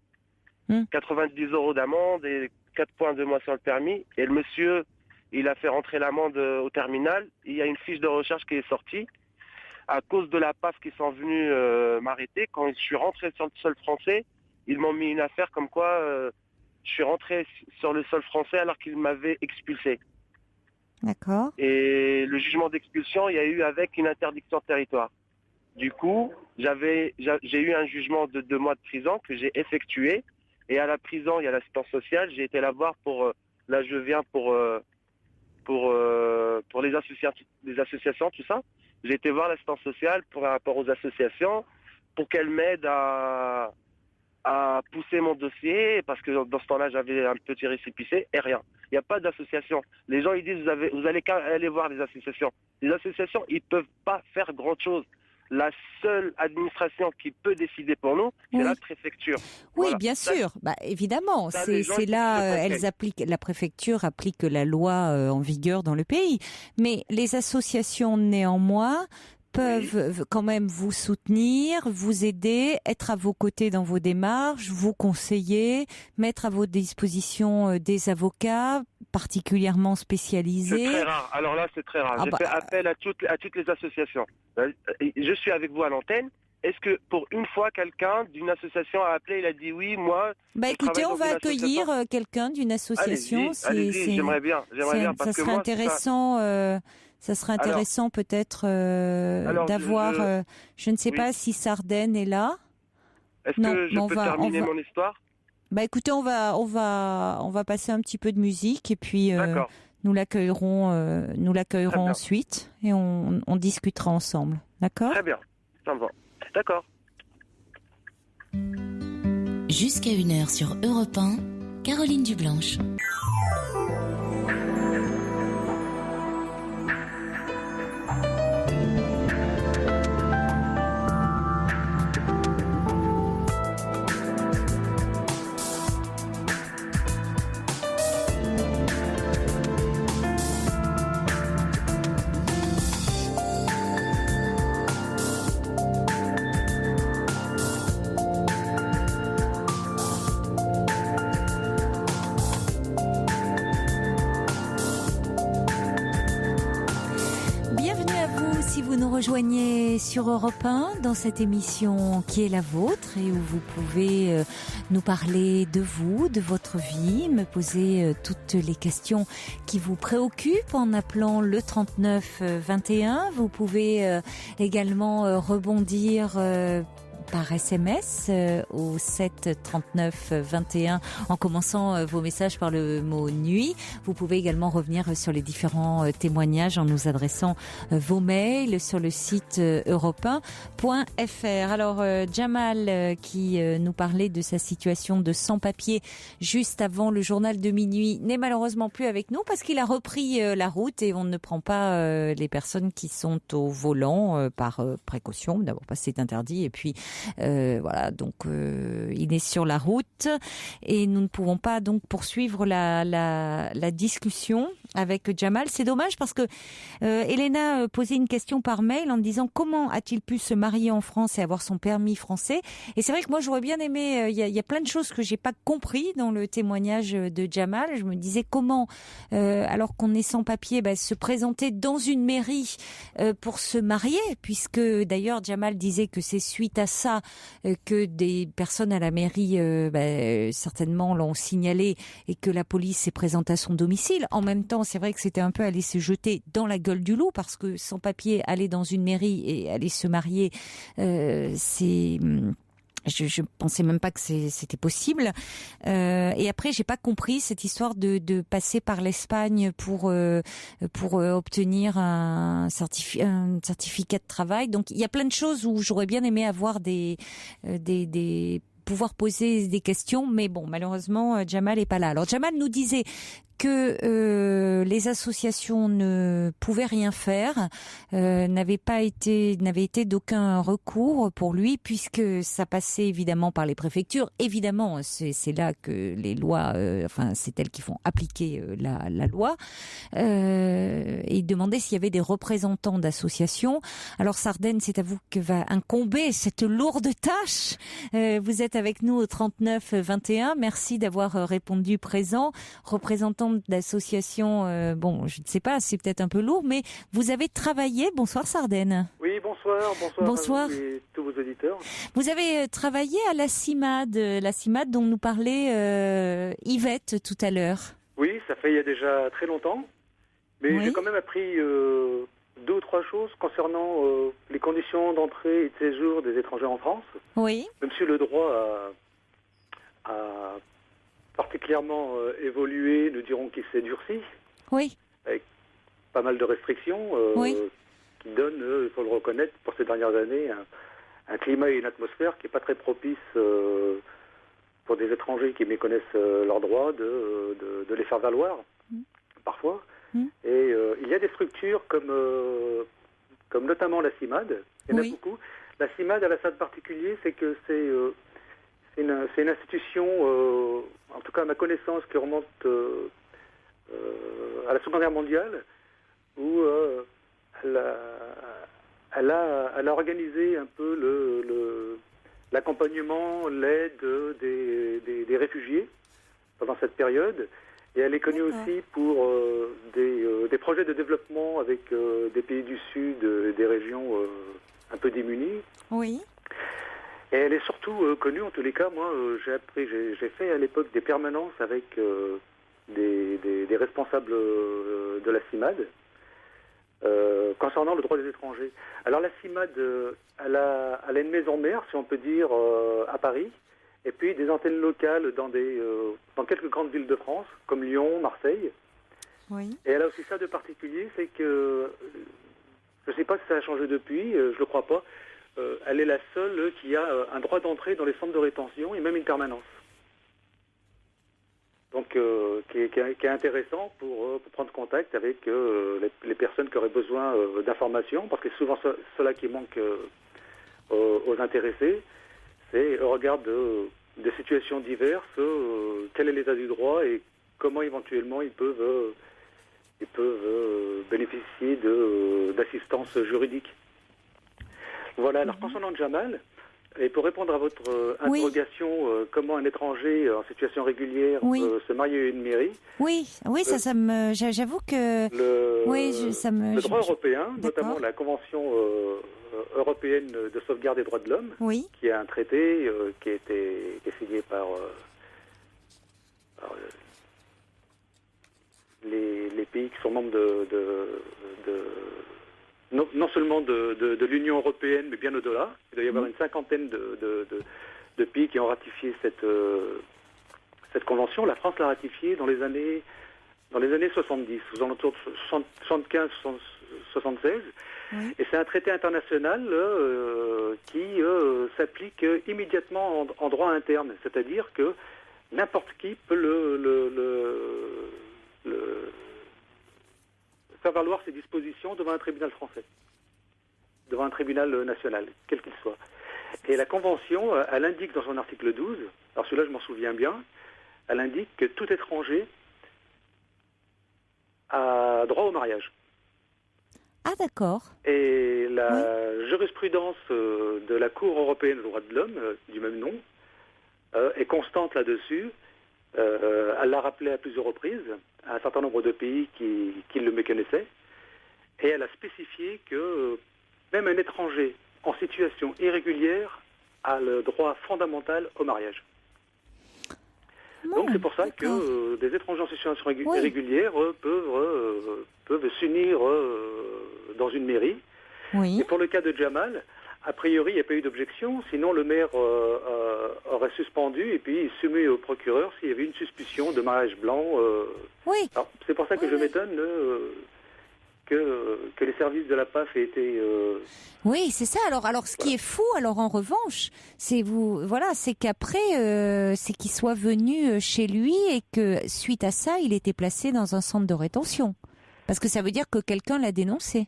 90 € d'amende et 4 points de moins sur le permis. Et le monsieur, il a fait rentrer l'amende au terminal. Il y a une fiche de recherche qui est sortie. À cause de la PAF qui sont venus m'arrêter, quand je suis rentré sur le sol français, ils m'ont mis une affaire comme quoi je suis rentré sur le sol français alors qu'ils m'avaient expulsé. D'accord. Et le jugement d'expulsion, il y a eu avec une interdiction de territoire. Du coup, j'ai eu un jugement de 2 mois de prison que j'ai effectué. Et à la prison, il y a l'assistance sociale. J'ai été la voir pour... là, je viens pour les associations, tout ça. J'ai été voir l'assistance sociale par rapport aux associations pour qu'elle m'aide à pousser mon dossier, parce que dans ce temps-là, j'avais un petit récépissé et rien. Il n'y a pas d'association. Les gens, ils disent, vous allez qu'à aller voir les associations. Les associations, ils ne peuvent pas faire grand-chose. La seule administration qui peut décider pour nous, c'est la préfecture. Oui, voilà. bien sûr. Bah, évidemment, ça, c'est là, la préfecture applique la loi en vigueur dans le pays. Mais les associations, néanmoins, peuvent quand même vous soutenir, vous aider, être à vos côtés dans vos démarches, vous conseiller, mettre à votre disposition des avocats particulièrement spécialisés. C'est très rare. Alors là, c'est très rare. J'ai fait appel à toutes les associations. Je suis avec vous à l'antenne. Est-ce que pour une fois, quelqu'un d'une association a appelé, il a dit oui, moi... écoutez, on va accueillir quelqu'un d'une association. Allez-y, j'aimerais bien. Parce ça serait intéressant... Ça serait intéressant peut-être d'avoir... je ne sais pas si Sardaigne est là. Est-ce que je peux terminer mon histoire ? Écoutez, on va passer un petit peu de musique et puis nous l'accueillerons ensuite et on discutera ensemble. D'accord ? Très bien, ça me va. D'accord. Jusqu'à 1h sur Europe 1, Caroline Dublanche. Rejoignez sur Europe 1 dans cette émission qui est la vôtre et où vous pouvez nous parler de vous, de votre vie, me poser toutes les questions qui vous préoccupent en appelant le 39 21. Vous pouvez également rebondir par SMS au 7 39 21 en commençant vos messages par le mot nuit. Vous pouvez également revenir sur les différents témoignages en nous adressant vos mails sur le site europe1.fr. Alors Jamal qui nous parlait de sa situation de sans-papier juste avant le journal de minuit n'est malheureusement plus avec nous parce qu'il a repris la route et on ne prend pas les personnes qui sont au volant par précaution. D'abord parce que c'est interdit et puis voilà, donc il est sur la route et nous ne pouvons pas donc poursuivre la discussion avec Jamal. C'est dommage parce que Elena posait une question par mail en disant comment a-t-il pu se marier en France et avoir son permis français. Et c'est vrai que moi j'aurais bien aimé, il y a plein de choses que j'ai pas compris dans le témoignage de Jamal. Je me disais comment alors qu'on est sans papier se présenter dans une mairie pour se marier, puisque d'ailleurs Jamal disait que c'est suite à ça que des personnes à la mairie certainement l'ont signalé et que la police s'est présentée à son domicile. En même temps, c'est vrai que c'était un peu aller se jeter dans la gueule du loup parce que sans papier, aller dans une mairie et aller se marier, c'est... Je pensais même pas que c'était possible. Et après, j'ai pas compris cette histoire de passer par l'Espagne pour obtenir un certificat de travail. Donc, il y a plein de choses où j'aurais bien aimé avoir des pouvoir poser des questions, mais bon, malheureusement, Jamal est pas là. Alors, Jamal nous disait que les associations ne pouvaient rien faire, n'avaient été d'aucun recours pour lui, puisque ça passait évidemment par les préfectures. Évidemment, c'est là que les lois, c'est elles qui font appliquer la loi. Et il demandait s'il y avait des représentants d'associations. Alors Sardaigne, c'est à vous que va incomber cette lourde tâche. Vous êtes avec nous au 39 21. Merci d'avoir répondu présent. Représentant d'associations, je ne sais pas, c'est peut-être un peu lourd, mais vous avez travaillé. Bonsoir Sardaigne. Oui, bonsoir. Bonsoir. À vous et tous vos auditeurs. Vous avez travaillé à la CIMAD dont nous parlait Yvette tout à l'heure. Oui, ça fait il y a déjà très longtemps, mais oui. J'ai quand même appris 2 ou 3 choses concernant les conditions d'entrée et de séjour des étrangers en France. Oui. Même si le droit a particulièrement évolué, nous dirons qu'il s'est durci. Oui. Avec pas mal de restrictions qui donnent, il faut le reconnaître, pour ces dernières années, un climat et une atmosphère qui n'est pas très propice pour des étrangers qui méconnaissent leurs droits de les faire valoir, parfois. Et il y a des structures comme notamment la CIMAD. Il y en a beaucoup. La CIMAD, elle a ça de particulier, c'est que c'est une institution, en tout cas à ma connaissance, qui remonte à la Seconde Guerre mondiale, où elle a organisé un peu l'accompagnement, l'aide des réfugiés pendant cette période. Et elle est connue aussi pour des projets de développement avec des pays du Sud, des régions un peu démunies. Oui. Et elle est surtout connue, en tous les cas, moi, j'ai fait à l'époque des permanences avec des responsables de la CIMAD concernant le droit des étrangers. Alors la CIMAD, elle a une maison mère, si on peut dire, à Paris, et puis des antennes locales dans quelques grandes villes de France, comme Lyon, Marseille. Oui. Et elle a aussi ça de particulier, c'est que, je ne sais pas si ça a changé depuis, je ne le crois pas, elle est la seule qui a un droit d'entrée dans les centres de rétention et même une permanence. Donc, qui est intéressant pour prendre contact avec les personnes qui auraient besoin d'informations, parce que c'est souvent cela qui manque aux intéressés. C'est au regard des situations diverses, quel est l'état du droit et comment éventuellement ils peuvent bénéficier d'assistance juridique. Voilà, alors concernant Jamal, et pour répondre à votre interrogation, comment un étranger en situation régulière peut se marier à une mairie. J'avoue que le droit européen, notamment la Convention européenne de sauvegarde des droits de l'homme, qui est un traité qui est signé par les pays qui sont membres non seulement de l'Union européenne, mais bien au-delà. Il doit y avoir une cinquantaine de pays qui ont ratifié cette convention. La France l'a ratifiée dans les années 70, aux alentours de 75-76. Et c'est un traité international qui s'applique immédiatement en droit interne. C'est-à-dire que n'importe qui peut faire valoir ses dispositions devant un tribunal français, devant un tribunal national, quel qu'il soit. Et la Convention, elle indique dans son article 12, alors celui-là je m'en souviens bien, elle indique que tout étranger a droit au mariage. Ah d'accord. Et la jurisprudence de la Cour européenne des droits de l'homme, du même nom, est constante là-dessus. Elle l'a rappelé à plusieurs reprises, à un certain nombre de pays qui le méconnaissaient, et elle a spécifié que même un étranger en situation irrégulière a le droit fondamental au mariage. Donc c'est pour ça que des étrangers en situation irrégulière peuvent s'unir dans une mairie. Et pour le cas de Jamal, a priori, il n'y a pas eu d'objection, sinon le maire aurait suspendu et puis soumis au procureur s'il y avait une suspicion de mariage blanc. Alors, c'est pour ça que je m'étonne que les services de la PAF aient été... Oui, c'est ça. Alors, ce qui est fou, alors en revanche, c'est qu'après, c'est qu'il soit venu chez lui et que suite à ça, il était placé dans un centre de rétention. Parce que ça veut dire que quelqu'un l'a dénoncé.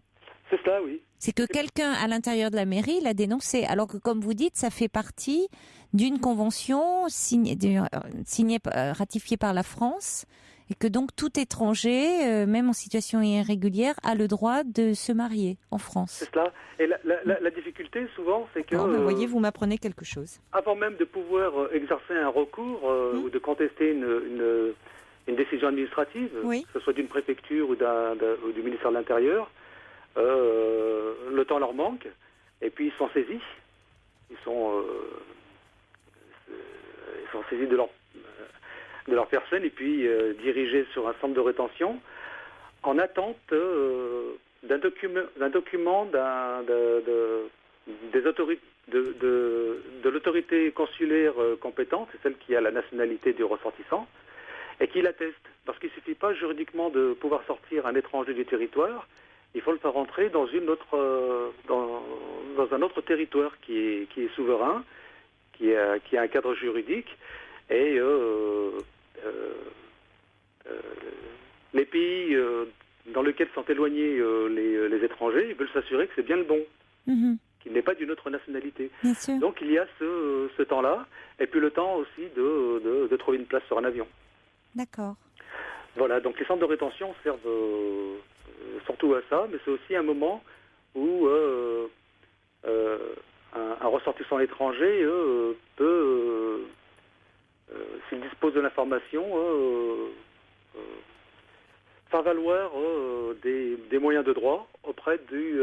C'est ça, oui. C'est que quelqu'un à l'intérieur de la mairie l'a dénoncé. Alors que, comme vous dites, ça fait partie d'une convention ratifiée par la France. Et que donc tout étranger, même en situation irrégulière, a le droit de se marier en France. C'est cela. Et la difficulté, souvent, c'est que... vous voyez, vous m'apprenez quelque chose. Avant même de pouvoir exercer un recours ou de contester une décision administrative, oui. que ce soit d'une préfecture ou du ministère de l'Intérieur, le temps leur manque, et puis ils sont saisis. Ils sont saisis de leur personne et puis dirigés sur un centre de rétention en attente d'un document de l'autorité consulaire compétente, c'est celle qui a la nationalité du ressortissant, et qui l'atteste. Parce qu'il ne suffit pas juridiquement de pouvoir sortir un étranger du territoire, il faut le faire rentrer dans un autre territoire qui est souverain, qui a un cadre juridique, et les pays dans lesquels sont éloignés les étrangers, ils veulent s'assurer que c'est bien le bon, qu'il n'est pas d'une autre nationalité. Bien sûr. Donc il y a ce temps-là, et puis le temps aussi de trouver une place sur un avion. D'accord. Voilà, donc les centres de rétention servent surtout à ça, mais c'est aussi un moment où un ressortissant étranger peut, s'il dispose de l'information, faire valoir des moyens de droit auprès du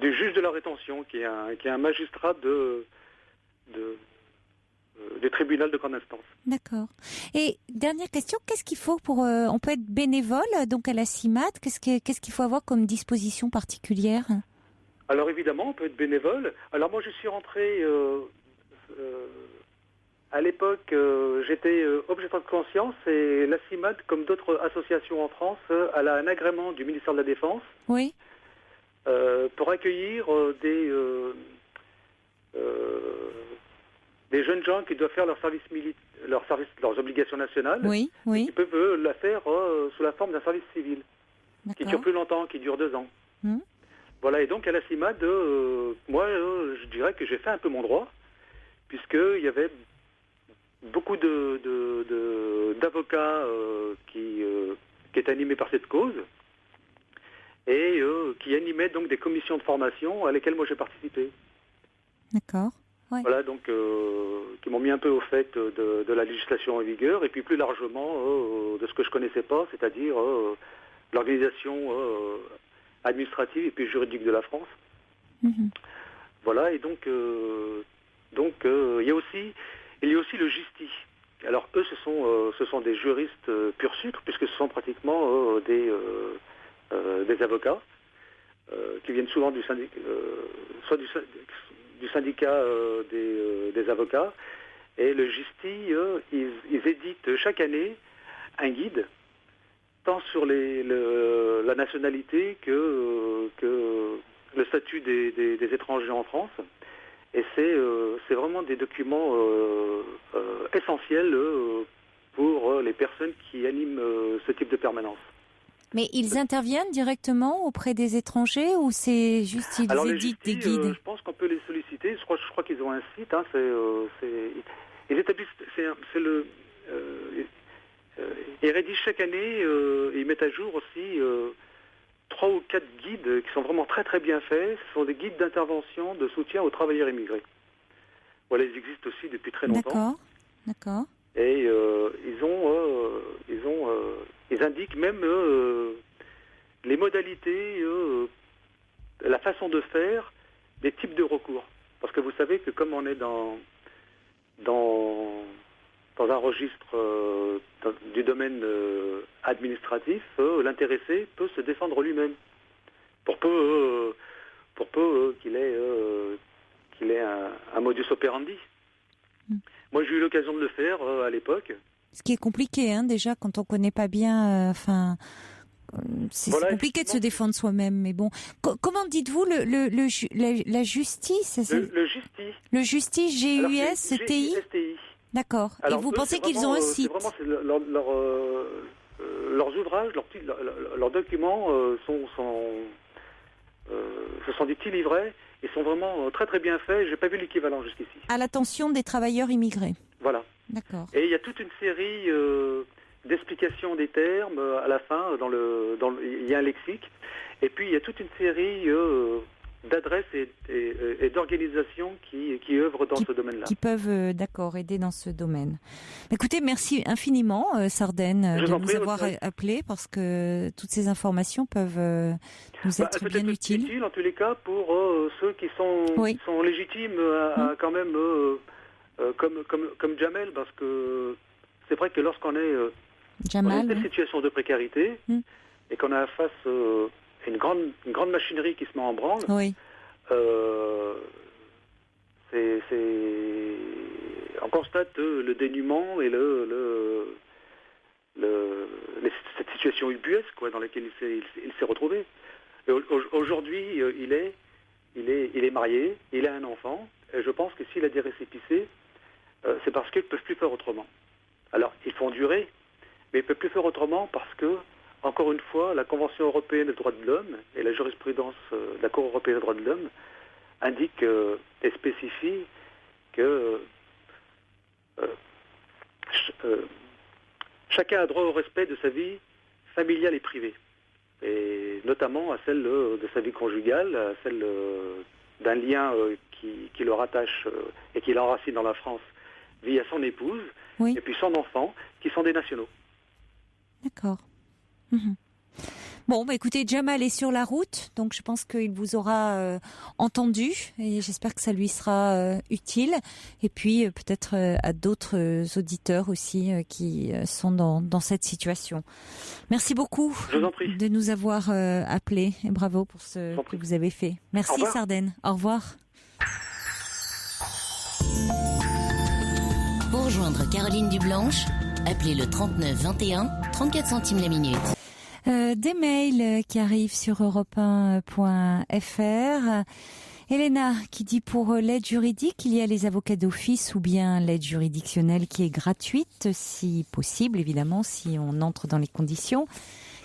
juge de la rétention, qui est un magistrat du tribunal de grande instance. D'accord. Et dernière question, qu'est-ce qu'il faut pour... on peut être bénévole donc à la CIMAD, qu'est-ce qu'il faut avoir comme disposition particulière ? Alors évidemment, on peut être bénévole. Alors moi je suis rentré... à l'époque, j'étais objecteur de conscience et la CIMAD, comme d'autres associations en France, elle a un agrément du ministère de la Défense. Oui. Pour accueillir des jeunes gens qui doivent faire leurs obligations nationales, oui, oui. Et qui peuvent la faire sous la forme d'un service civil, qui dure plus longtemps, qui dure 2 ans. Voilà, et donc à la CIMAD, moi, je dirais que j'ai fait un peu mon droit, puisqu'il y avait beaucoup d'avocats qui étaient animés par cette cause, et qui animaient donc des commissions de formation à lesquelles moi j'ai participé. D'accord. Ouais. Voilà, donc qui m'ont mis un peu au fait de la législation en vigueur, et puis plus largement de ce que je connaissais pas, c'est-à-dire l'organisation administrative et puis juridique de la France. Voilà, et donc il y a aussi le GISTI. Alors eux, ce sont des juristes pur sucre, puisque ce sont pratiquement des avocats qui viennent souvent du syndicat, soit du syndicat des avocats. Et le GISTI, ils éditent chaque année un guide, tant sur la nationalité que le statut des étrangers en France. Et c'est vraiment des documents essentiels pour les personnes qui animent ce type de permanence. Mais ils interviennent directement auprès des étrangers ou c'est juste ils éditent des guides? Je pense qu'on peut les solliciter. Je crois qu'ils ont un site. Hein, ils établissent. Ils rédigent chaque année. Ils mettent à jour aussi 3 ou 4 guides qui sont vraiment très très bien faits. Ce sont des guides d'intervention, de soutien aux travailleurs immigrés. Voilà, ils existent aussi depuis très longtemps. D'accord. Et ils indiquent même les modalités, la façon de faire, des types de recours. Parce que vous savez que comme on est dans un registre du domaine administratif, l'intéressé peut se défendre lui-même. Pour peu qu'il ait un modus operandi. Moi, j'ai eu l'occasion de le faire à l'époque. Ce qui est compliqué, hein, déjà, quand on ne connaît pas bien, c'est Voilà, compliqué de se défendre soi-même, mais bon. Comment dites-vous la justice Le Justi. Le Justi, G-U-S-T-I. G-U-S-T-I. D'accord. Et vous pensez qu'ils ont un site? Leurs ouvrages, leurs documents ce sont des petits livrets et sont vraiment très très bien faits. J'ai pas vu l'équivalent jusqu'ici. À l'attention des travailleurs immigrés. Voilà. D'accord. Et il y a toute une série d'explications des termes à la fin. Il y a un lexique. Et puis il y a toute une série d'adresses et d'organisations qui œuvrent dans ce domaine-là. Qui peuvent, aider dans ce domaine. Écoutez, merci infiniment, Sardaigne, de nous avoir appelés, parce que toutes ces informations peuvent nous être bien utiles. En tous les cas, pour ceux qui sont légitimes à quand même, comme Jamel, parce que c'est vrai que lorsqu'on est dans une situation de précarité et qu'on a face une grande machinerie qui se met en branle. Oui. On constate le dénuement et cette situation ubuesque dans laquelle il s'est retrouvé. Et aujourd'hui, il est marié, il a un enfant, et je pense que s'il a des récépissés, c'est parce qu'ils ne peuvent plus faire autrement. Alors, ils font durer, mais ils ne peuvent plus faire autrement parce que, encore une fois, la Convention européenne des droits de l'homme et la jurisprudence de la Cour européenne des droits de l'homme indiquent et spécifient que chacun a droit au respect de sa vie familiale et privée, et notamment à celle de sa vie conjugale, à celle d'un lien qui le rattache et qui l'enracine dans la France via son épouse, et puis son enfant, qui sont des nationaux. D'accord. Bon, écoutez, Jamal est sur la route, donc je pense qu'il vous aura entendu, et j'espère que ça lui sera utile. Et puis peut-être à d'autres auditeurs aussi qui sont dans cette situation. Merci beaucoup de nous avoir appelés, et bravo pour ce que vous avez fait. Merci Sardaigne. Au revoir. Pour rejoindre Caroline Dublanche, appelez le 39 21, 34 centimes la minute. Des mails qui arrivent sur europe1.fr. Elena qui dit pour l'aide juridique, il y a les avocats d'office ou bien l'aide juridictionnelle qui est gratuite, si possible, évidemment, si on entre dans les conditions.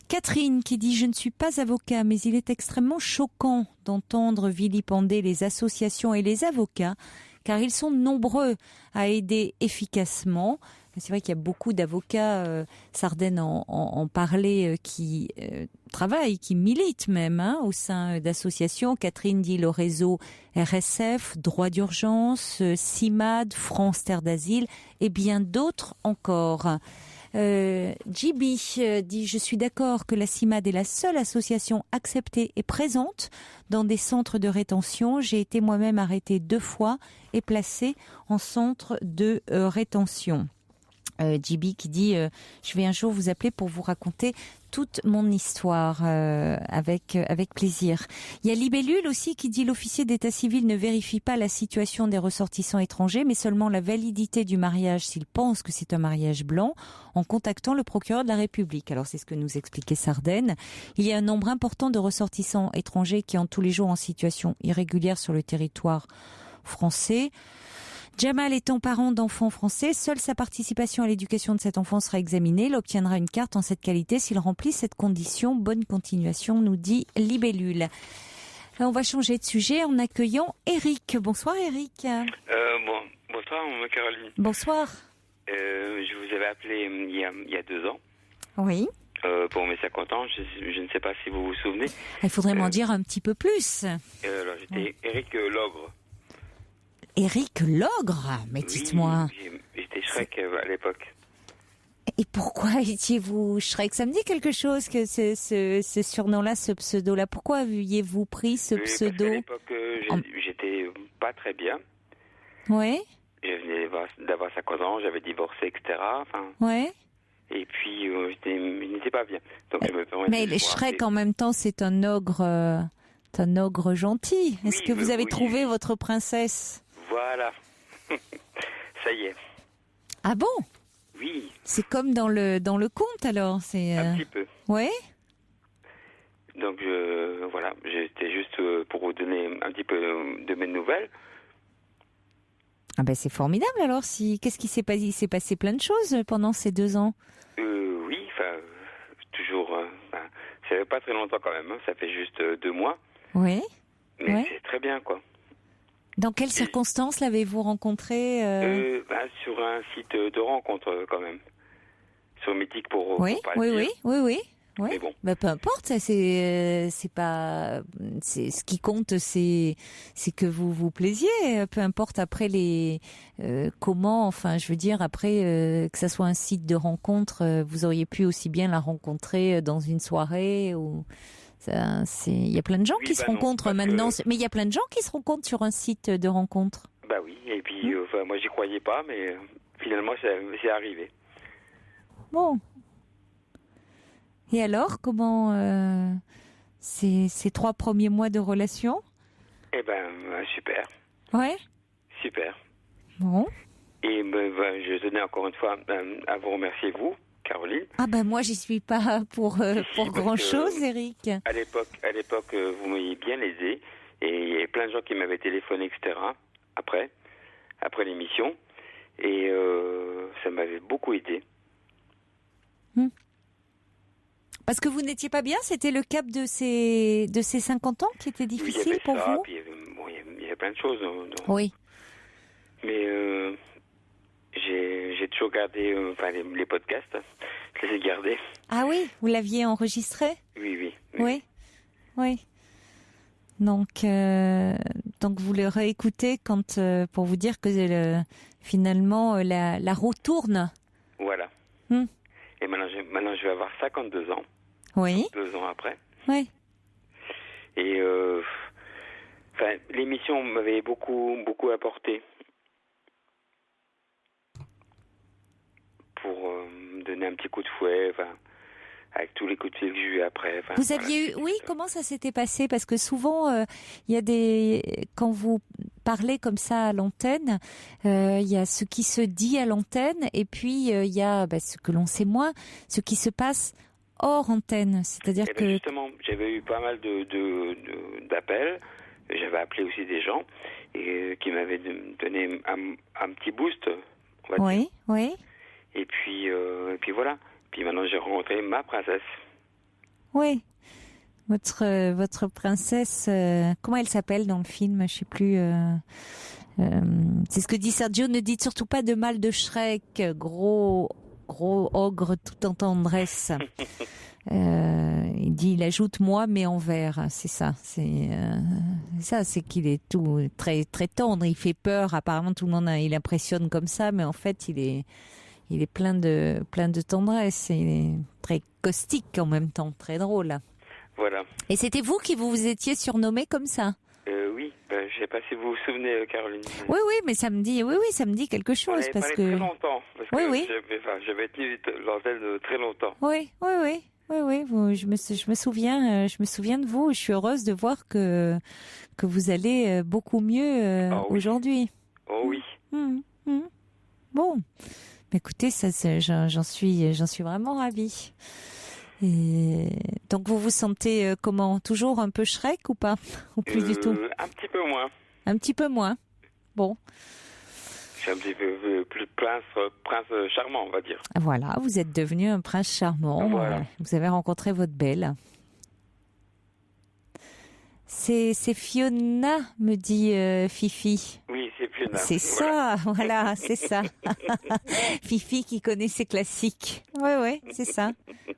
Catherine qui dit « Je ne suis pas avocat, mais il est extrêmement choquant d'entendre vilipender les associations et les avocats, car ils sont nombreux à aider efficacement. » C'est vrai qu'il y a beaucoup d'avocats, Sardaigne en parlait, qui travaillent, qui militent même au sein d'associations. Catherine dit le réseau RSF, Droit d'urgence, CIMAD, France Terre d'Asile et bien d'autres encore. JB dit « Je suis d'accord que la CIMAD est la seule association acceptée et présente dans des centres de rétention. J'ai été moi-même arrêtée 2 fois et placée en centre de rétention. » JB qui dit je vais un jour vous appeler pour vous raconter toute mon histoire avec plaisir. Il y a Libellule aussi qui dit l'officier d'état civil ne vérifie pas la situation des ressortissants étrangers mais seulement la validité du mariage s'il pense que c'est un mariage blanc en contactant le procureur de la République. Alors c'est ce que nous expliquait Sardaigne. Il y a un nombre important de ressortissants étrangers qui entrent tous les jours en situation irrégulière sur le territoire français. Jamal étant parent d'enfants français, seule sa participation à l'éducation de cet enfant sera examinée. Il obtiendra une carte en cette qualité s'il remplit cette condition. Bonne continuation, nous dit Libellule. On va changer de sujet en accueillant Eric. Bonsoir Eric. Bonsoir Caroline. Bonsoir. Je vous avais appelé il y a 2 ans. Oui. Pour mes 50 ans, je ne sais pas si vous vous souvenez. Il faudrait m'en dire un petit peu plus. Alors j'étais Eric Logre. Eric Logre, mais dites-moi. J'étais Shrek à l'époque. Et pourquoi étiez-vous Shrek? Ça me dit quelque chose que ce surnom-là, ce pseudo-là. Pourquoi aviez-vous pris ce pseudo? Parce qu'à l'époque, j'étais pas très bien. Oui. Je venais d'avoir 50 ans, j'avais divorcé, etc. Oui. Et puis, je n'étais pas bien. Donc, je me permets mais le Shrek, en même temps, c'est un ogre gentil. Est-ce que vous avez trouvé votre princesse? Voilà. Ça y est. Ah bon? Oui. C'est comme dans le conte alors, c'est un petit peu. Ouais. Donc voilà, j'étais juste pour vous donner un petit peu de mes nouvelles. Ah ben c'est formidable alors. Qu'est-ce qui s'est passé? Il s'est passé plein de choses pendant ces 2 ans. Oui, enfin toujours. Ça fait pas très longtemps quand même. Hein, ça fait juste 2 mois. Oui. Mais c'est très bien quoi. Dans quelles circonstances l'avez-vous rencontré sur un site de rencontre quand même. Sur Mythique pour oui. Mais bon. Bah, peu importe, c'est pas, c'est ce qui compte, c'est que vous vous plaisiez. Peu importe après comment, enfin, je veux dire après que ça soit un site de rencontre, vous auriez pu aussi bien la rencontrer dans une soirée ou. Il y a plein de gens qui se rencontrent maintenant, mais il y a plein de gens qui se rencontrent sur un site de rencontre. Bah oui, et puis moi j'y croyais pas, mais finalement c'est arrivé. Bon. Et alors, comment ces 3 premiers mois de relation? Eh ben super. Ouais. Super. Bon. Et je tenais encore une fois à vous remercier vous. Caroline. Ah ben moi j'y suis pas pour grand chose, Eric. À l'époque, vous m'avez bien aidé et il y a plein de gens qui m'avaient téléphoné, etc. Après l'émission et ça m'avait beaucoup aidé. Parce que vous n'étiez pas bien, c'était le cap de ces 50 ans qui était difficile pour vous. Puis, il y avait plein de choses. Oui. Mais j'ai toujours gardé les podcasts. Je les ai gardés. Ah oui, vous l'aviez enregistré? Oui. Donc vous le réécoutez pour vous dire que finalement la roue tourne. Voilà. Et maintenant je vais avoir 52 ans. Oui. 2 ans après. Oui. Et l'émission m'avait beaucoup apporté. Pour me donner un petit coup de fouet, avec tous les coups de fil que j'ai eu après. Vous aviez eu, oui, comment ça s'était passé? Parce que souvent, il y a quand vous parlez comme ça à l'antenne, il y a ce qui se dit à l'antenne, et puis il y a ce que l'on sait moins, ce qui se passe hors antenne. C'est-à-dire que justement, j'avais eu pas mal d'appels. J'avais appelé aussi des gens et qui m'avaient donné un petit boost. On va dire. Oui. Et puis voilà. Puis maintenant, j'ai rencontré ma princesse. Oui. Votre princesse, comment elle s'appelle dans le film? Je sais plus. C'est ce que dit Sergio. Ne dites surtout pas de mal de Shrek, gros ogre tout en tendresse. Il ajoute moi mais en vert. C'est ça. C'est qu'il est tout très très tendre. Il fait peur. Apparemment, tout le monde il impressionne comme ça, mais en fait, il est plein de tendresse. Il est très caustique en même temps, très drôle. Voilà. Et c'était vous qui vous étiez surnommé comme ça? Oui, je sais pas si vous vous souvenez, Caroline. Oui, mais ça me dit quelque chose parce que très longtemps. Parce que oui. J'avais tenu l'antenne très longtemps. Oui. Je me souviens de vous. Je suis heureuse de voir que vous allez beaucoup mieux aujourd'hui. Oh oui. Bon. Écoutez, j'en suis vraiment ravie. Et donc vous vous sentez comment? Toujours un peu Shrek ou pas? Ou plus du tout? Un petit peu moins. Un petit peu moins. Bon. Je suis un petit peu plus prince charmant, on va dire. Voilà, vous êtes devenu un prince charmant. Voilà. Vous avez rencontré votre belle. C'est Fiona, me dit Fifi. Oui, c'est Fiona. C'est ça, voilà, c'est ça. Fifi qui connaît ses classiques. Oui, c'est ça.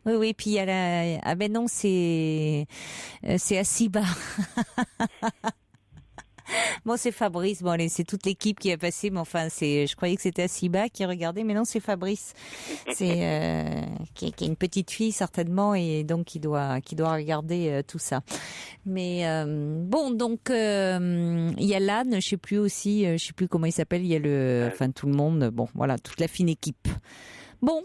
Oui, puis il y a ah ben non, c'est Asiba. Bon, c'est Fabrice. Bon, allez, c'est toute l'équipe qui a passé, mais enfin, je croyais que c'était Asiba qui regardait, mais non, c'est Fabrice. C'est qui est une petite fille certainement, et donc qui doit regarder tout ça. Mais bon, donc il y a l'âne, je sais plus comment il s'appelle. Il y a tout le monde. Bon, voilà, toute la fine équipe. Bon.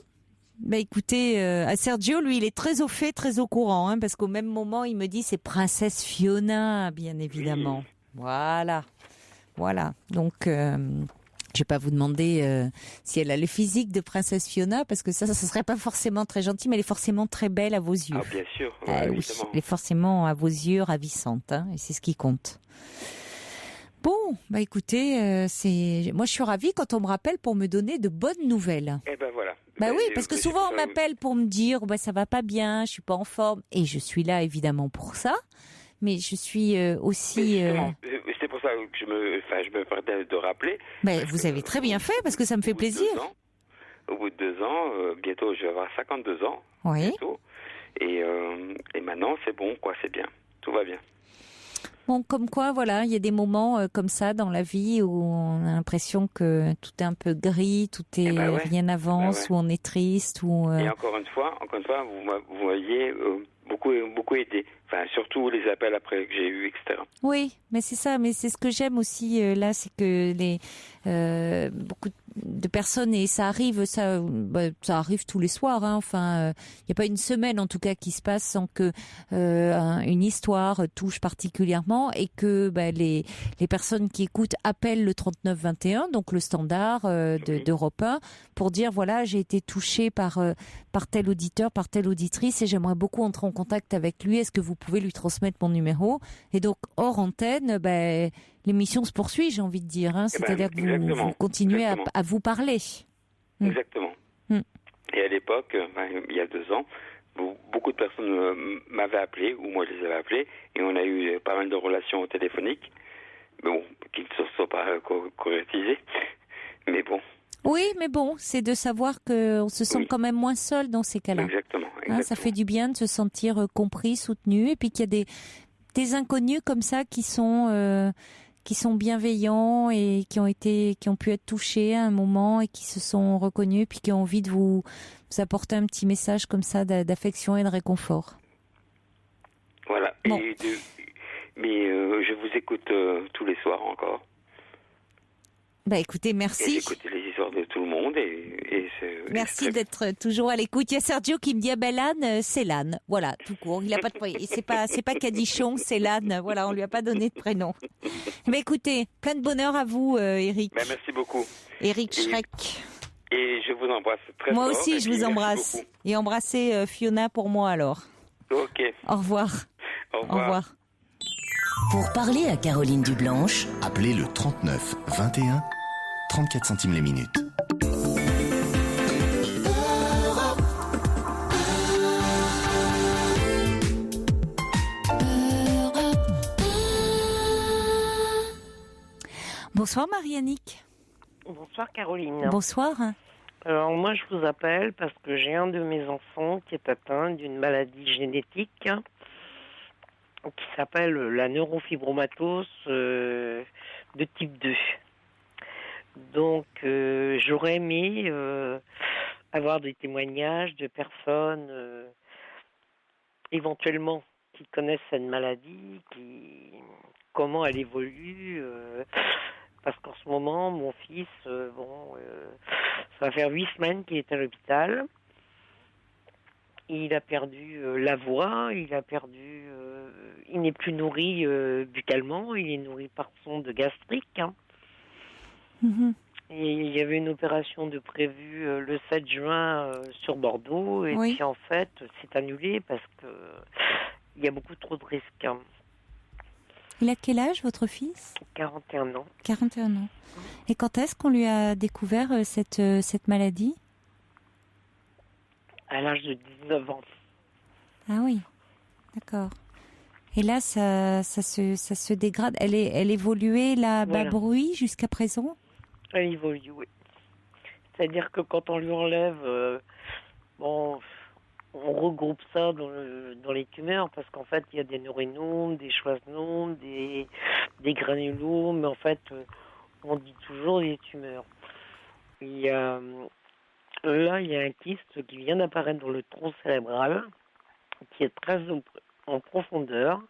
Bah écoutez, Sergio, lui, il est très au fait, très au courant, parce qu'au même moment, il me dit c'est Princesse Fiona, bien évidemment. Oui. Voilà. Donc, Je vais pas vous demander si elle a le physique de princesse Fiona, parce que ça serait pas forcément très gentil, mais elle est forcément très belle à vos yeux. Ah, bien sûr. Oui, évidemment. elle est forcément à vos yeux ravissante, et c'est ce qui compte. Bon, écoutez, moi je suis ravie quand on me rappelle pour me donner de bonnes nouvelles. Eh ben voilà. Oui, parce que souvent on m'appelle pour me dire ça va pas bien, je suis pas en forme, et je suis là évidemment pour ça. Mais je suis aussi. C'est pour ça que je me permets de rappeler. Vous avez très bien fait parce que ça me fait plaisir. Au bout de 2 ans, bientôt je vais avoir 52 ans. Oui. Bientôt, et maintenant c'est bon, quoi, c'est bien, tout va bien. Bon, comme quoi, voilà, il y a des moments comme ça dans la vie où on a l'impression que tout est un peu gris, rien n'avance, où on est triste, Et encore une fois, vous m'aviez beaucoup aidé. Enfin, surtout les appels après que j'ai eu, etc. Oui, mais c'est ça. Mais c'est ce que j'aime aussi là, c'est que beaucoup de personnes, et ça arrive, ça arrive tous les soirs. Enfin, il n'y a pas une semaine en tout cas qui se passe sans que une histoire touche particulièrement, et que les personnes qui écoutent appellent le 3921, donc le standard d'Europe 1, pour dire voilà, j'ai été touchée par tel auditeur, par telle auditrice, et j'aimerais beaucoup entrer en contact avec lui. Est-ce que vous pouvez lui transmettre mon numéro? Et donc hors antenne, l'émission se poursuit, j'ai envie de dire. C'est-à-dire que vous continuez à vous parler. Exactement. Et à l'époque, il y a 2 ans, beaucoup de personnes m'avaient appelé, ou moi je les avais appelés, et on a eu pas mal de relations téléphoniques, mais bon, qui ne se sont pas concrétisées. Mais bon. Oui, mais bon, c'est de savoir qu'on se sent quand même moins seul dans ces cas-là. Exactement. Ça fait du bien de se sentir compris, soutenu, et puis qu'il y a des inconnus comme ça qui sont bienveillants et qui ont pu être touchés à un moment et qui se sont reconnus, puis qui ont envie de vous apporter un petit message comme ça d'affection et de réconfort. Voilà. Bon. Mais je vous écoute tous les soirs encore. Écoutez, merci. Et j'écoute les histoires de tout le monde merci d'être toujours à l'écoute. Il y a Sergio qui me dit l'âne, c'est l'âne. Voilà, tout court. Il a pas de c'est pas Cadichon, c'est l'âne. Voilà, on lui a pas donné de prénom. Écoutez, plein de bonheur à vous, Eric. Merci beaucoup. Eric Schreck. Et je vous embrasse très fort. Moi aussi, je vous embrasse. Beaucoup. Et embrassez Fiona pour moi alors. Ok. Au revoir. Au revoir. Pour parler à Caroline Dublanche, appelez le 39 21, 34 centimes les minutes. Bonsoir Marie-Annick. Bonsoir Caroline. Bonsoir. Alors moi je vous appelle parce que j'ai un de mes enfants qui est atteint d'une maladie génétique qui s'appelle la neurofibromatose de type 2. Donc j'aurais aimé avoir des témoignages de personnes éventuellement qui connaissent cette maladie, comment elle évolue, parce qu'en ce moment mon fils, ça va faire 8 semaines qu'il est à l'hôpital. Il a perdu la voix, il n'est plus nourri buccalement, il est nourri par sonde gastrique. Et il y avait une opération de prévue le 7 juin sur Bordeaux, et puis en fait, c'est annulé parce que il y a beaucoup trop de risques. Il a quel âge, votre fils ? 41 ans. 41 ans. Et quand est-ce qu'on lui a découvert cette maladie ? À l'âge de 19 ans. Ah oui, d'accord. Et là, ça se dégrade. Elle évoluait la bas bruit jusqu'à présent ? Elle évolue, oui. C'est-à-dire que quand on lui enlève, on regroupe ça dans les tumeurs, parce qu'en fait, il y a des neurinomes, des schwannomes, des granulomes, mais en fait, on dit toujours des tumeurs. Là, il y a un kyste qui vient d'apparaître dans le tronc cérébral, qui est très en profondeur,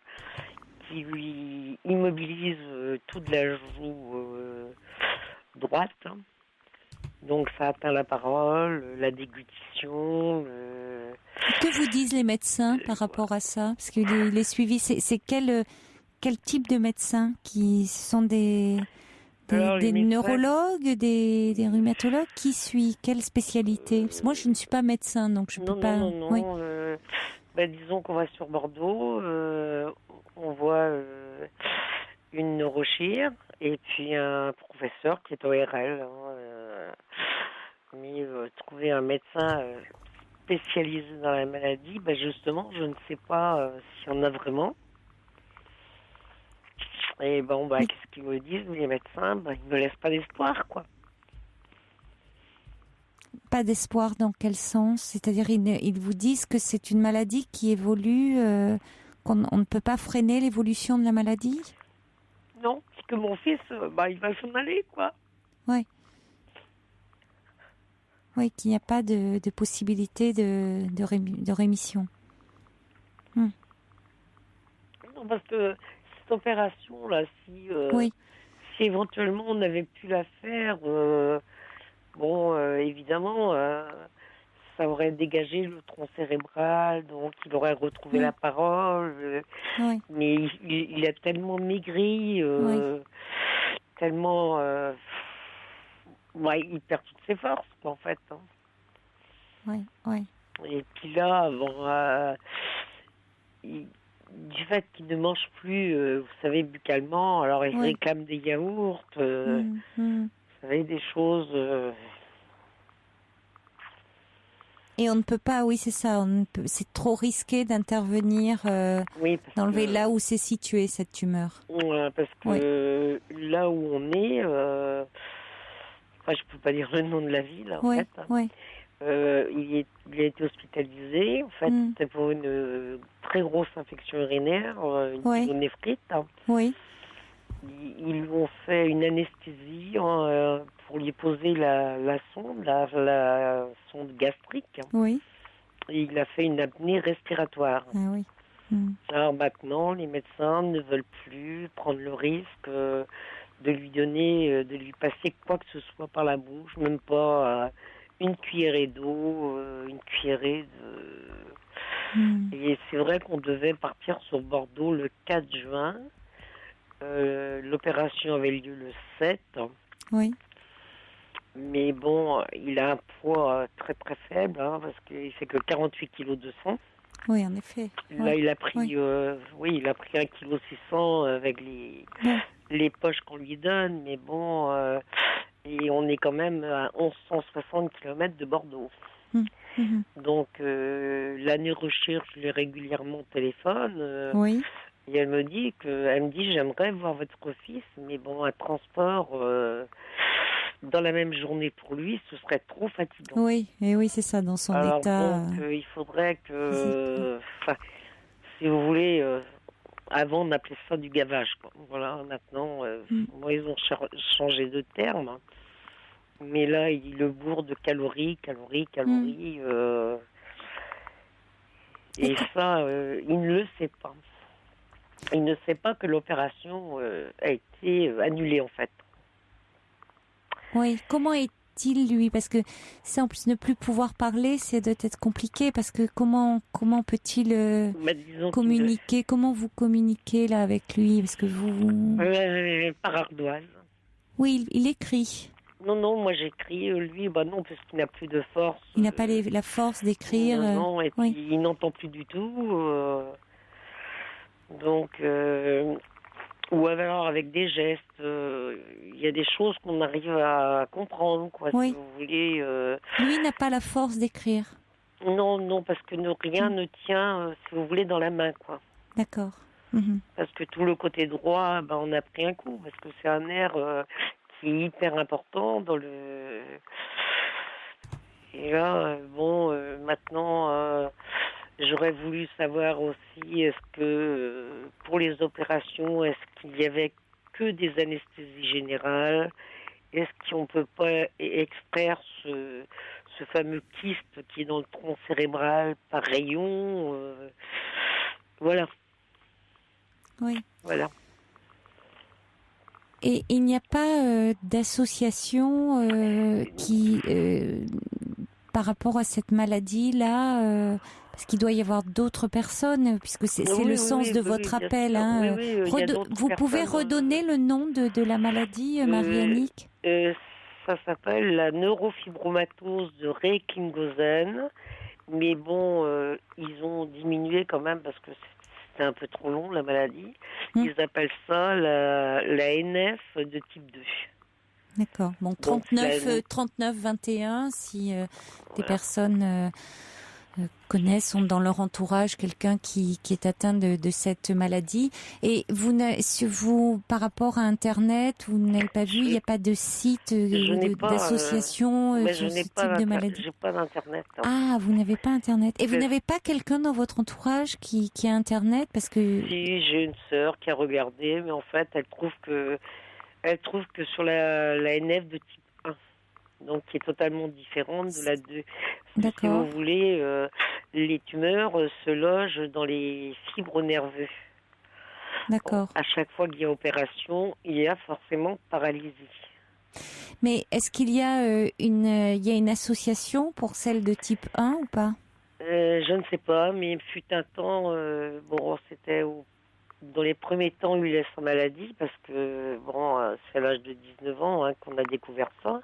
qui lui immobilise toute la joue droite. Donc ça atteint la parole, la déglutition. Que vous disent les médecins par rapport à ça ? Parce qu'il est suivi. C'est quel type de médecins qui sont des Des neurologues, des rhumatologues? Qui suit? Quelle spécialité? Parce que moi, je ne suis pas médecin, donc je peux pas... Non. Oui. Disons qu'on va sur Bordeaux, on voit une neurochir et puis un professeur qui est ORL. Mais trouver un médecin spécialisé dans la maladie, justement, je ne sais pas s'il y en a vraiment. Et qu'est-ce qu'ils me disent, les médecins? Ils ne me laissent pas d'espoir, quoi. Pas d'espoir dans quel sens? C'est-à-dire, ils vous disent que c'est une maladie qui évolue, qu'on ne peut pas freiner l'évolution de la maladie? Non, parce que mon fils, il va s'en aller, quoi. Oui. Oui, qu'il n'y a pas de possibilité de rémission. Non, parce que cette opération-là, si éventuellement on avait pu la faire, évidemment, ça aurait dégagé le tronc cérébral, donc il aurait retrouvé la parole. Mais il a tellement maigri, tellement... il perd toutes ses forces, en fait. Oui. Et puis là, du fait qu'il ne mange plus, vous savez, buccalement, alors il réclame des yaourts, vous savez, des choses... Et on ne peut pas, oui, c'est ça, c'est trop risqué d'intervenir, d'enlever là où c'est situé, cette tumeur. Parce que là où on est... je peux pas dire le nom de la ville, en fait. Il a été hospitalisé, en fait, c'était pour une très grosse infection urinaire, une pyélonéphrite. Oui. Ils lui ont fait une anesthésie pour lui poser la sonde, la sonde gastrique. Oui. Et il a fait une apnée respiratoire. Ah oui. Alors maintenant, les médecins ne veulent plus prendre le risque de lui passer quoi que ce soit par la bouche, même pas une cuillerée d'eau, une cuillerée de... Et c'est vrai qu'on devait partir sur Bordeaux le 4 juin. L'opération avait lieu le 7. Oui. Mais bon, il a un poids très très faible, parce qu'il fait que 48 kilos de sang. Oui, en effet. Là, il a pris, il a pris 1,6 kg avec les poches qu'on lui donne, mais bon, et on est quand même à 1160 km de Bordeaux. Donc, la neurochirurgie, je l'ai régulièrement au téléphone. Et elle me dit j'aimerais voir votre fils, mais bon, un transport dans la même journée pour lui, ce serait trop fatigant. Oui, et oui, c'est ça, dans son état. Donc, il faudrait que, si vous voulez, avant on appelait ça du gavage, quoi. Voilà, maintenant, ils ont changé de terme. Mais là, il le bourre de calories. Et ça, il ne le sait pas. Il ne sait pas que l'opération a été annulée, en fait. Oui, comment est-il, lui? Parce que ça, en plus, ne plus pouvoir parler, ça doit être compliqué, parce que comment peut-il communiquer? Comment vous communiquez, là, avec lui? Parce que vous... par ardoise. Oui, il écrit. Non, moi j'écris, lui, non, parce qu'il n'a plus de force. Il n'a pas la force d'écrire. Non, et puis il n'entend plus du tout. Donc, ou alors avec des gestes, il y a des choses qu'on arrive à comprendre, quoi, si vous voulez. Lui n'a pas la force d'écrire. Non, parce que rien ne tient, si vous voulez, dans la main, quoi. D'accord. Parce que tout le côté droit, on a pris un coup, parce que c'est un nerf qui est hyper important dans le... Et là, maintenant... J'aurais voulu savoir aussi, est-ce que pour les opérations, est-ce qu'il y avait que des anesthésies générales? Est-ce qu'on ne peut pas extraire ce fameux kyste qui est dans le tronc cérébral par rayon? Voilà. Oui. Voilà. Et il n'y a pas d'association qui... par rapport à cette maladie-là, Parce qu'il doit y avoir d'autres personnes, puisque c'est le sens de votre appel. Hein. Vous pouvez redonner le nom de la maladie, Marie-Annick ? Ça s'appelle la neurofibromatose de Recklinghausen. Mais bon, ils ont diminué quand même parce que c'était un peu trop long, la maladie. Ils appellent ça la NF de type 2. D'accord. Bon, 39-21, si des personnes connaissent, ont dans leur entourage quelqu'un qui est atteint de cette maladie. Et vous, par rapport à Internet, vous n'avez pas vu, il n'y a pas de site d'association sur ce type de maladie? Je n'ai pas d'Internet. Hein. Ah, vous n'avez pas Internet. Et vous n'avez pas quelqu'un dans votre entourage qui a Internet parce que... Si, j'ai une sœur qui a regardé, mais en fait, elle trouve que sur la NF de type 1, donc qui est totalement différente de la 2. D'accord. Si vous voulez, les tumeurs se logent dans les fibres nerveuses. D'accord. À chaque fois qu'il y a opération, il y a forcément paralysie. Mais est-ce qu'il y a une association pour celle de type 1 ou pas? Je ne sais pas, mais il fut un temps, c'était dans les premiers temps, il laisse en maladie parce que, c'est à l'âge de 19 ans qu'on a découvert ça.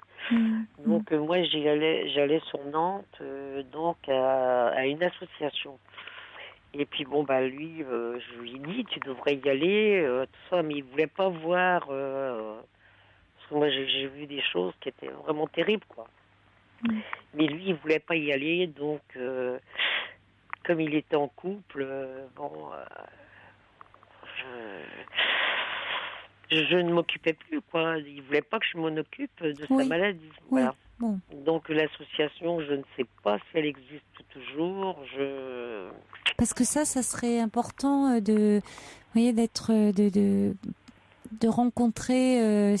Donc, moi, j'allais sur Nantes, à une association. Et puis, lui, je lui ai dit, tu devrais y aller, tout ça, mais il voulait pas voir, parce que moi, j'ai vu des choses qui étaient vraiment terribles, quoi. Mais lui, il voulait pas y aller, donc, comme il était en couple, je ne m'occupais plus, quoi. Il voulait pas que je m'en occupe de sa maladie. Oui. Voilà. Bon. Donc l'association, je ne sais pas si elle existe toujours. Parce que ça serait important de rencontrer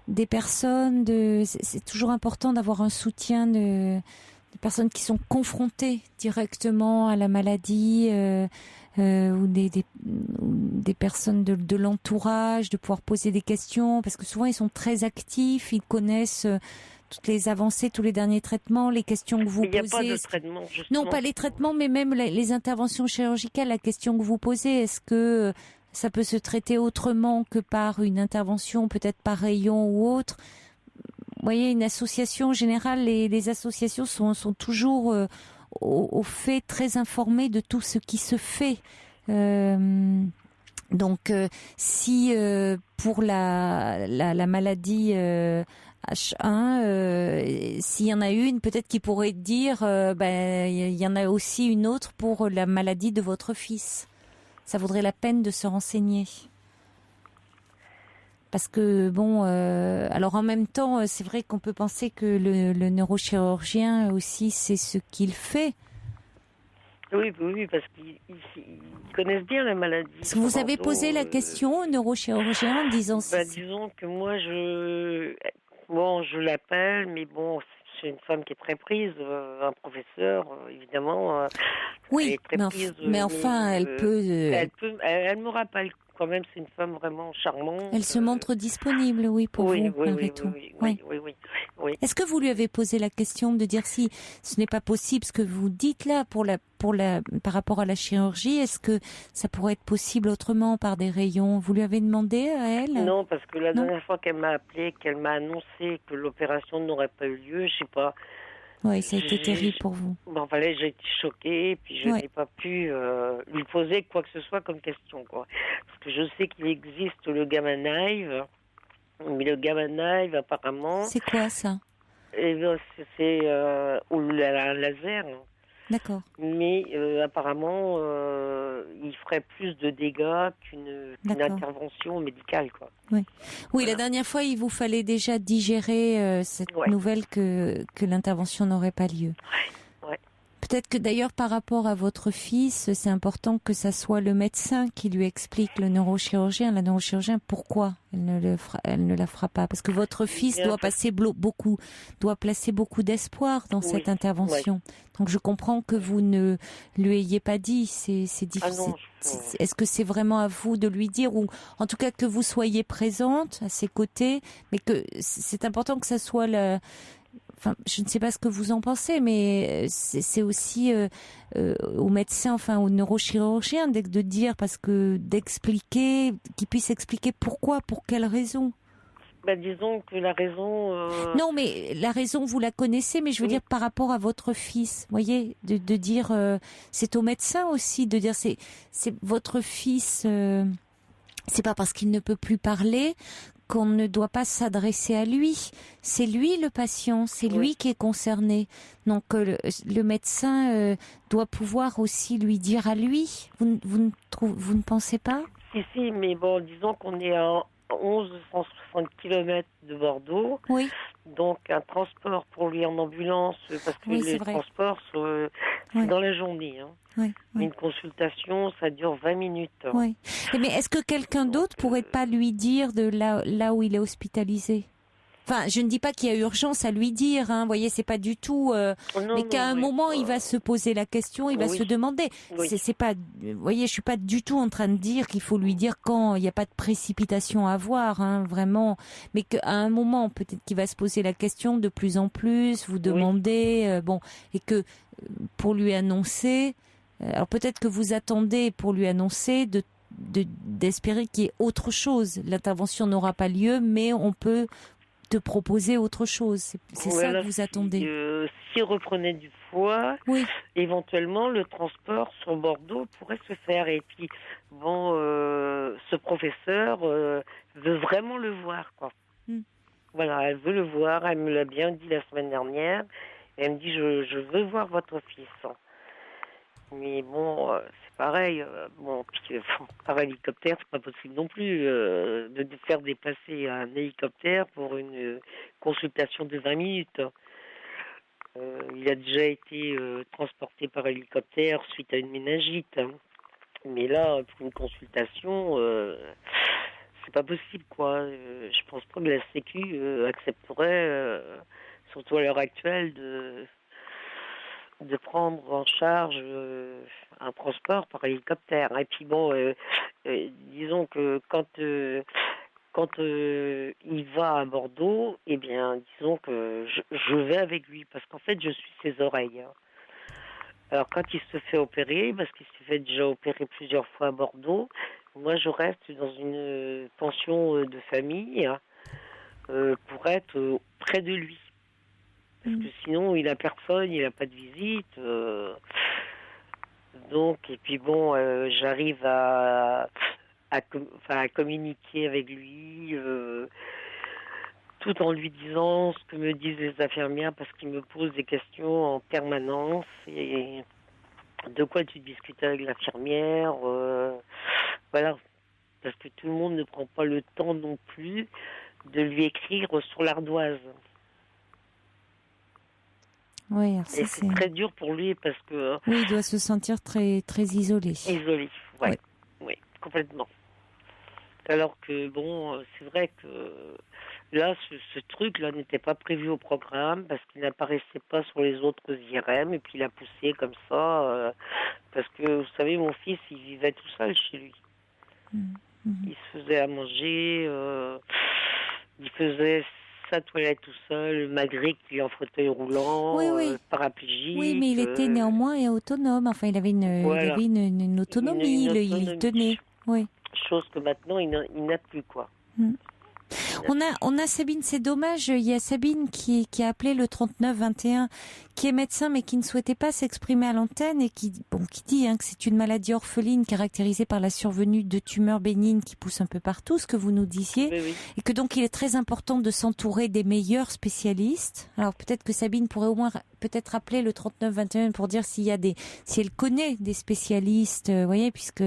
des personnes. C'est toujours important d'avoir un soutien de personnes qui sont confrontées directement à la maladie. Ou des personnes de l'entourage, de pouvoir poser des questions, parce que souvent ils sont très actifs, ils connaissent toutes les avancées, tous les derniers traitements, les questions que vous posez. Il n'y a pas de traitement, justement. Non, pas les traitements, mais même les interventions chirurgicales, la question que vous posez, est-ce que ça peut se traiter autrement que par une intervention, peut-être par rayon ou autre? Vous voyez, une association, en général, les associations sont toujours... au fait très informé de tout ce qui se fait. Donc, si pour la maladie H1, s'il y en a une, peut-être qu'il pourrait dire, il y en a aussi une autre pour la maladie de votre fils. Ça vaudrait la peine de se renseigner. Parce que alors en même temps, c'est vrai qu'on peut penser que le neurochirurgien aussi, c'est ce qu'il fait. Oui, parce qu'ils connaissent bien la maladie. Est-ce que vous avez posé la question au neurochirurgien en disant disons que moi, je l'appelle, mais c'est une femme qui est très prise, un professeur, évidemment. Oui, elle est très prise, mais enfin, elle peut... Elle me rappelle quand même, c'est une femme vraiment charmante. Elle se montre disponible, pour vous, malgré tout. Oui. Est-ce que vous lui avez posé la question de dire si ce n'est pas possible, ce que vous dites là, par rapport à la chirurgie, est-ce que ça pourrait être possible autrement par des rayons? Vous lui avez demandé à elle? Non, parce que la dernière fois qu'elle m'a appelé, qu'elle m'a annoncé que l'opération n'aurait pas eu lieu, je sais pas. Oui, ça a été terrible pour vous. J'ai été choquée, puis je n'ai pas pu lui poser quoi que ce soit comme question, quoi. Parce que je sais qu'il existe le Gamma Knife, mais le Gamma Knife, apparemment... C'est quoi, ça? C'est un laser. D'accord. Mais apparemment, il ferait plus de dégâts qu'une intervention médicale, quoi. Oui, voilà. La dernière fois, il vous fallait déjà digérer cette nouvelle que l'intervention n'aurait pas lieu. Ouais. Peut-être que d'ailleurs, par rapport à votre fils, c'est important que ça soit le médecin qui lui explique, la neurochirurgien, pourquoi elle ne la fera pas. Parce que votre fils doit placer beaucoup d'espoir dans cette intervention. Oui. Donc je comprends que vous ne lui ayez pas dit, c'est difficile. Ah non, est-ce que c'est vraiment à vous de lui dire, ou en tout cas que vous soyez présente à ses côtés, mais que c'est important que ça soit enfin, je ne sais pas ce que vous en pensez, mais c'est aussi aux médecins, enfin aux neurochirurgiens de dire, parce que d'expliquer, qu'ils puissent expliquer pourquoi, pour quelles raisons. Disons que la raison... Non, mais la raison, vous la connaissez, mais je veux dire par rapport à votre fils, voyez, de dire, c'est au médecin aussi, de dire, c'est votre fils, c'est pas parce qu'il ne peut plus parler qu'on ne doit pas s'adresser à lui. C'est lui le patient, c'est lui qui est concerné. Donc le médecin doit pouvoir aussi lui dire à lui. Vous ne pensez pas ? Si, mais bon, disons qu'on est à 1160 km de Bordeaux. Oui. Donc un transport pour lui en ambulance, parce que les transports sont dans la journée. Hein. Oui. Une consultation, ça dure 20 minutes. Oui. Mais est-ce que quelqu'un d'autre pourrait pas lui dire de là où il est hospitalisé ? Enfin, je ne dis pas qu'il y a urgence à lui dire, hein. Vous voyez, c'est pas du tout. Mais qu'à un moment, il va se poser la question, il va se demander. C'est pas. Vous voyez, je suis pas du tout en train de dire qu'il faut lui dire quand il n'y a pas de précipitation à avoir, hein, vraiment. Mais qu'à un moment, peut-être qu'il va se poser la question de plus en plus, vous demander, et que pour lui annoncer. Alors peut-être que vous attendez pour lui annoncer d'espérer qu'il y ait autre chose. L'intervention n'aura pas lieu, mais on peut te proposer autre chose. C'est ça que vous attendez. S'il reprenait du poids, éventuellement le transport sur Bordeaux pourrait se faire. Et puis, ce professeur veut vraiment le voir, quoi. Voilà, elle veut le voir. Elle me l'a bien dit la semaine dernière. Et elle me dit, je veux voir votre fils. Mais bon, c'est pareil. Par hélicoptère, c'est pas possible non plus de faire déplacer un hélicoptère pour une consultation de 20 minutes. Il a déjà été transporté par hélicoptère suite à une méningite. Hein. Mais là, pour une consultation, c'est pas possible, quoi. Je pense pas que la Sécu accepterait, surtout à l'heure actuelle, de prendre en charge un transport par hélicoptère. Et puis disons que quand il va à Bordeaux, disons que je vais avec lui, parce qu'en fait, je suis ses oreilles. Hein. Alors, quand il se fait opérer, parce qu'il s'est fait déjà opérer plusieurs fois à Bordeaux, moi, je reste dans une pension de famille pour être près de lui. Parce que sinon, il n'a personne, il n'a pas de visite. Donc, et puis j'arrive à communiquer avec lui tout en lui disant ce que me disent les infirmières, parce qu'il me pose des questions en permanence. Et de quoi tu discutes avec l'infirmière, voilà. Parce que tout le monde ne prend pas le temps non plus de lui écrire sur l'ardoise. Oui, et c'est très dur pour lui parce que... Oui, il doit se sentir très, très isolé. Isolé, oui, complètement. Alors que, c'est vrai que là, ce truc-là n'était pas prévu au programme parce qu'il n'apparaissait pas sur les autres IRM et puis il a poussé comme ça parce que, vous savez, mon fils, il vivait tout seul chez lui. Il se faisait à manger, il faisait sa toilette tout seul, malgré qu'il est en fauteuil roulant, paraplégique. Oui, mais il était néanmoins autonome. Enfin, il avait une autonomie, il tenait. Oui. Chose que maintenant, il n'a plus, quoi. On a Sabine, c'est dommage, il y a Sabine qui a appelé le 3921, qui est médecin mais qui ne souhaitait pas s'exprimer à l'antenne et qui dit que c'est une maladie orpheline caractérisée par la survenue de tumeurs bénignes qui poussent un peu partout, ce que vous nous disiez, et que donc il est très important de s'entourer des meilleurs spécialistes. Alors peut-être que Sabine pourrait au moins peut-être appeler le 3921 pour dire si elle connaît des spécialistes, voyez, puisque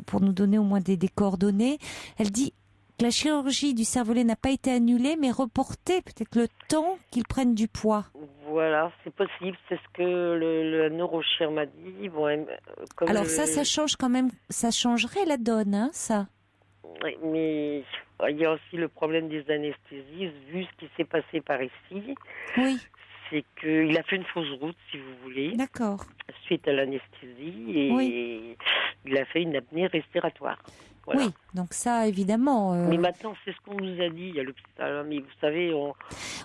pour nous donner au moins des coordonnées. Elle dit la chirurgie du cervelet n'a pas été annulée, mais reportée, peut-être le temps qu'ils prennent du poids. Voilà, c'est possible, c'est ce que le neurochir m'a dit. Alors ça change quand même, ça changerait la donne, hein, ça. Oui, mais il y a aussi le problème des anesthésistes, vu ce qui s'est passé par ici. Oui. C'est qu'il a fait une fausse route, si vous voulez. D'accord. Suite à l'anesthésie, et il a fait une apnée respiratoire. Voilà. Oui, donc ça, évidemment. Mais maintenant, c'est ce qu'on nous a dit à l'hôpital. Mais vous savez,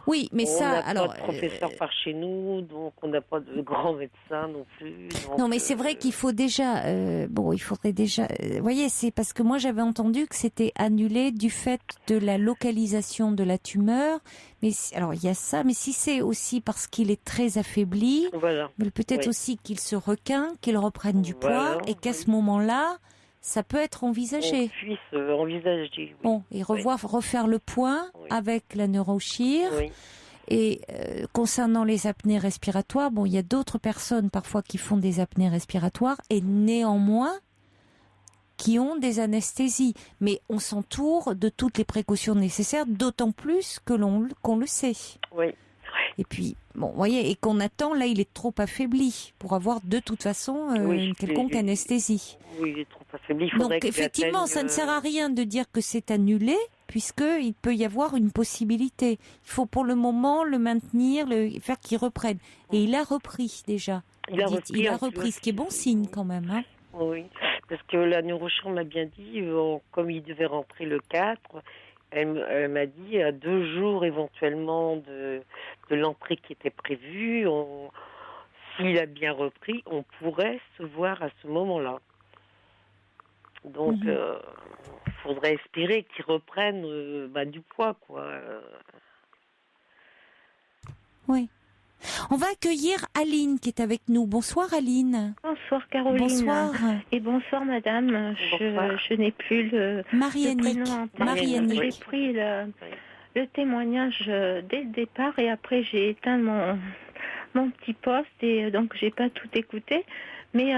oui, mais on ça, n'a alors, pas de professeur par chez nous, donc on n'a pas de grands médecins non plus. Donc, non, mais c'est vrai qu'il faut déjà. Il faudrait déjà. Vous voyez, c'est parce que moi j'avais entendu que c'était annulé du fait de la localisation de la tumeur. Mais alors il y a ça, mais si c'est aussi parce qu'il est très affaibli, voilà. mais peut-être aussi qu'il se requinque, qu'il reprenne du poids, et qu'à ce moment-là, ça peut être envisagé. On puisse envisager. Oui. Bon, et refaire le point avec la neurochir. Oui. Et concernant les apnées respiratoires, bon, il y a d'autres personnes parfois qui font des apnées respiratoires et néanmoins qui ont des anesthésies. Mais on s'entoure de toutes les précautions nécessaires, d'autant plus que qu'on le sait. Oui. Et puis, bon, vous voyez, et qu'on attend, là, il est trop affaibli pour avoir de toute façon une quelconque anesthésie. Oui, il est trop affaibli. Donc, effectivement, ça ne sert à rien de dire que c'est annulé, puisqu'il peut y avoir une possibilité. Il faut pour le moment le maintenir, faire qu'il reprenne. Et il a repris déjà. Il a repris, ce qui est bon signe quand même. Hein. Oui, parce que la neurochirurgienne m'a bien dit, comme il devait rentrer le 4, elle m'a dit à 2 jours éventuellement de l'entrée qui était prévue, s'il a bien repris, on pourrait se voir à ce moment-là. Donc, faudrait espérer qu'il reprenne du poids, quoi. Oui. On va accueillir Aline qui est avec nous. Bonsoir Aline. Bonsoir Caroline. Bonsoir. Et bonsoir madame. Bonsoir. Je n'ai plus le prénom. Marie-Annick. J'ai pris le témoignage dès le départ et après j'ai éteint mon petit poste et donc j'ai pas tout écouté. Mais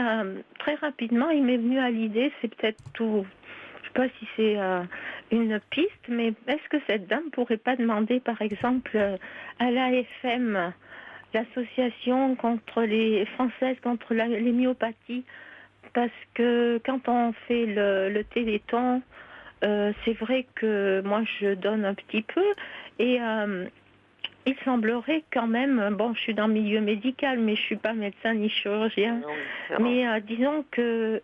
très rapidement, il m'est venu à l'idée, c'est peut-être tout, je sais pas si c'est une piste, mais est-ce que cette dame pourrait pas demander par exemple à l'AFM, l'association française contre les myopathies, parce que quand on fait le téléthon, c'est vrai que moi je donne un petit peu et il semblerait quand même, bon je suis dans le milieu médical mais je suis pas médecin ni chirurgien, mais disons que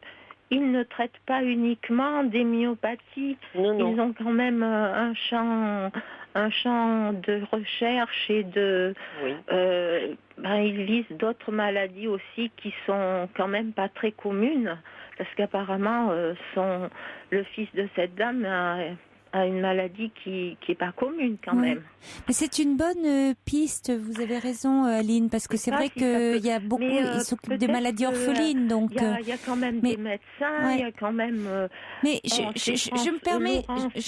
ils ne traitent pas uniquement des myopathies, ils ont quand même un champ de recherche et ils visent d'autres maladies aussi qui sont quand même pas très communes, parce qu'apparemment le fils de cette dame a une maladie qui est pas commune quand même. Mais c'est une bonne piste, vous avez raison Aline, parce que c'est vrai qu'il y a beaucoup, ils s'occupent des maladies orphelines. Donc, il y a quand même des médecins, il y a quand même... mais je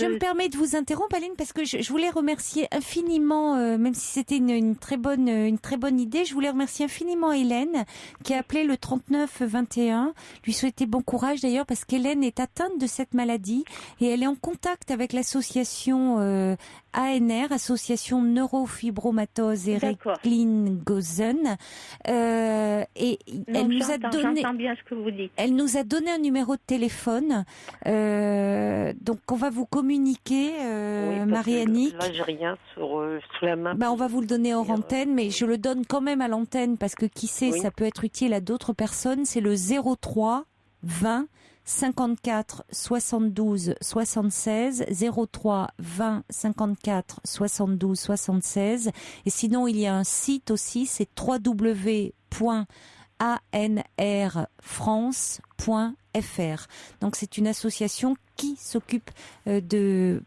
me permets de vous interrompre Aline, parce que je voulais remercier infiniment, même si c'était une très bonne idée, je voulais remercier infiniment Hélène, qui a appelé le 3921, lui souhaiter bon courage d'ailleurs, parce qu'Hélène est atteinte de cette maladie, et elle est en contact avec l'association ANR, association neurofibromatose et Recklinghausen, et elle nous a donné. J'entends bien ce que vous dites. Elle nous a donné un numéro de téléphone, donc on va vous communiquer, Marie-Annick. Là, j'ai rien sous la main. On va vous le donner hors antenne, mais je le donne quand même à l'antenne parce que qui sait, ça peut être utile à d'autres personnes. C'est le 03 20 54 72 76 03 20 54 72 76, et sinon il y a un site aussi, c'est www.anrfrance.fr. donc c'est une association qui s'occupe de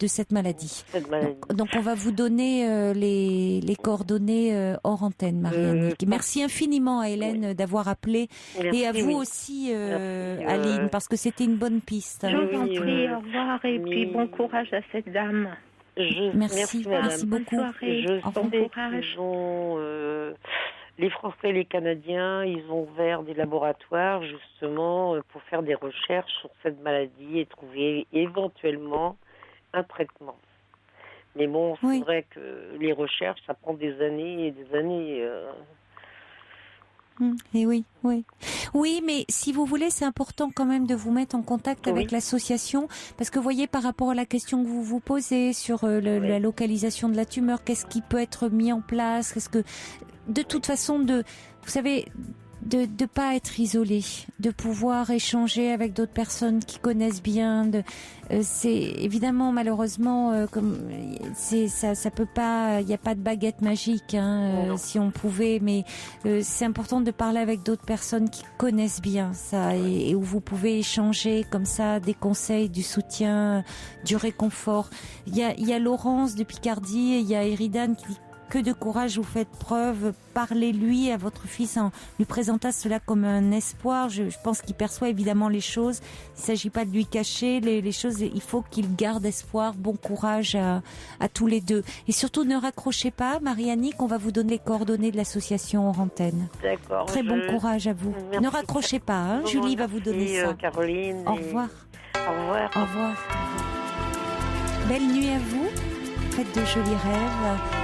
cette maladie. Donc on va vous donner les coordonnées hors antenne, Marie-Annick. Merci infiniment à Hélène d'avoir appelé. Merci, et à vous aussi, Aline, parce que c'était une bonne piste. Je vous en prie, au revoir et puis bon courage à cette dame. Merci beaucoup. Bonne soirée. Bon courage. Les Français et les Canadiens, ils ont ouvert des laboratoires justement pour faire des recherches sur cette maladie et trouver éventuellement un traitement. Mais bon, c'est vrai que les recherches, ça prend des années et des années. Et oui. Oui, mais si vous voulez, c'est important quand même de vous mettre en contact avec l'association, parce que vous voyez, par rapport à la question que vous vous posez sur la localisation de la tumeur, qu'est-ce qui peut être mis en place, de toute façon, vous savez, de pas être isolé, de pouvoir échanger avec d'autres personnes qui connaissent bien. C'est évidemment malheureusement comme ça peut pas, il n'y a pas de baguette magique si on pouvait, mais c'est important de parler avec d'autres personnes qui connaissent bien ça et où vous pouvez échanger comme ça des conseils, du soutien, du réconfort. Il y a Laurence de Picardie et il y a Eridan qui dit que de courage vous faites preuve, parlez-lui à votre fils en lui présentant cela comme un espoir. Je pense qu'il perçoit évidemment les choses, il ne s'agit pas de lui cacher les choses, il faut qu'il garde espoir, bon courage à tous les deux. Et surtout ne raccrochez pas, Marie-Annick, on va vous donner les coordonnées de l'association hors antenne. D'accord. Très bon courage à vous. Merci. Ne raccrochez pas, Julie va vous donner ça. Caroline. Au revoir. Au revoir. Au revoir. Belle nuit à vous, faites de jolis rêves.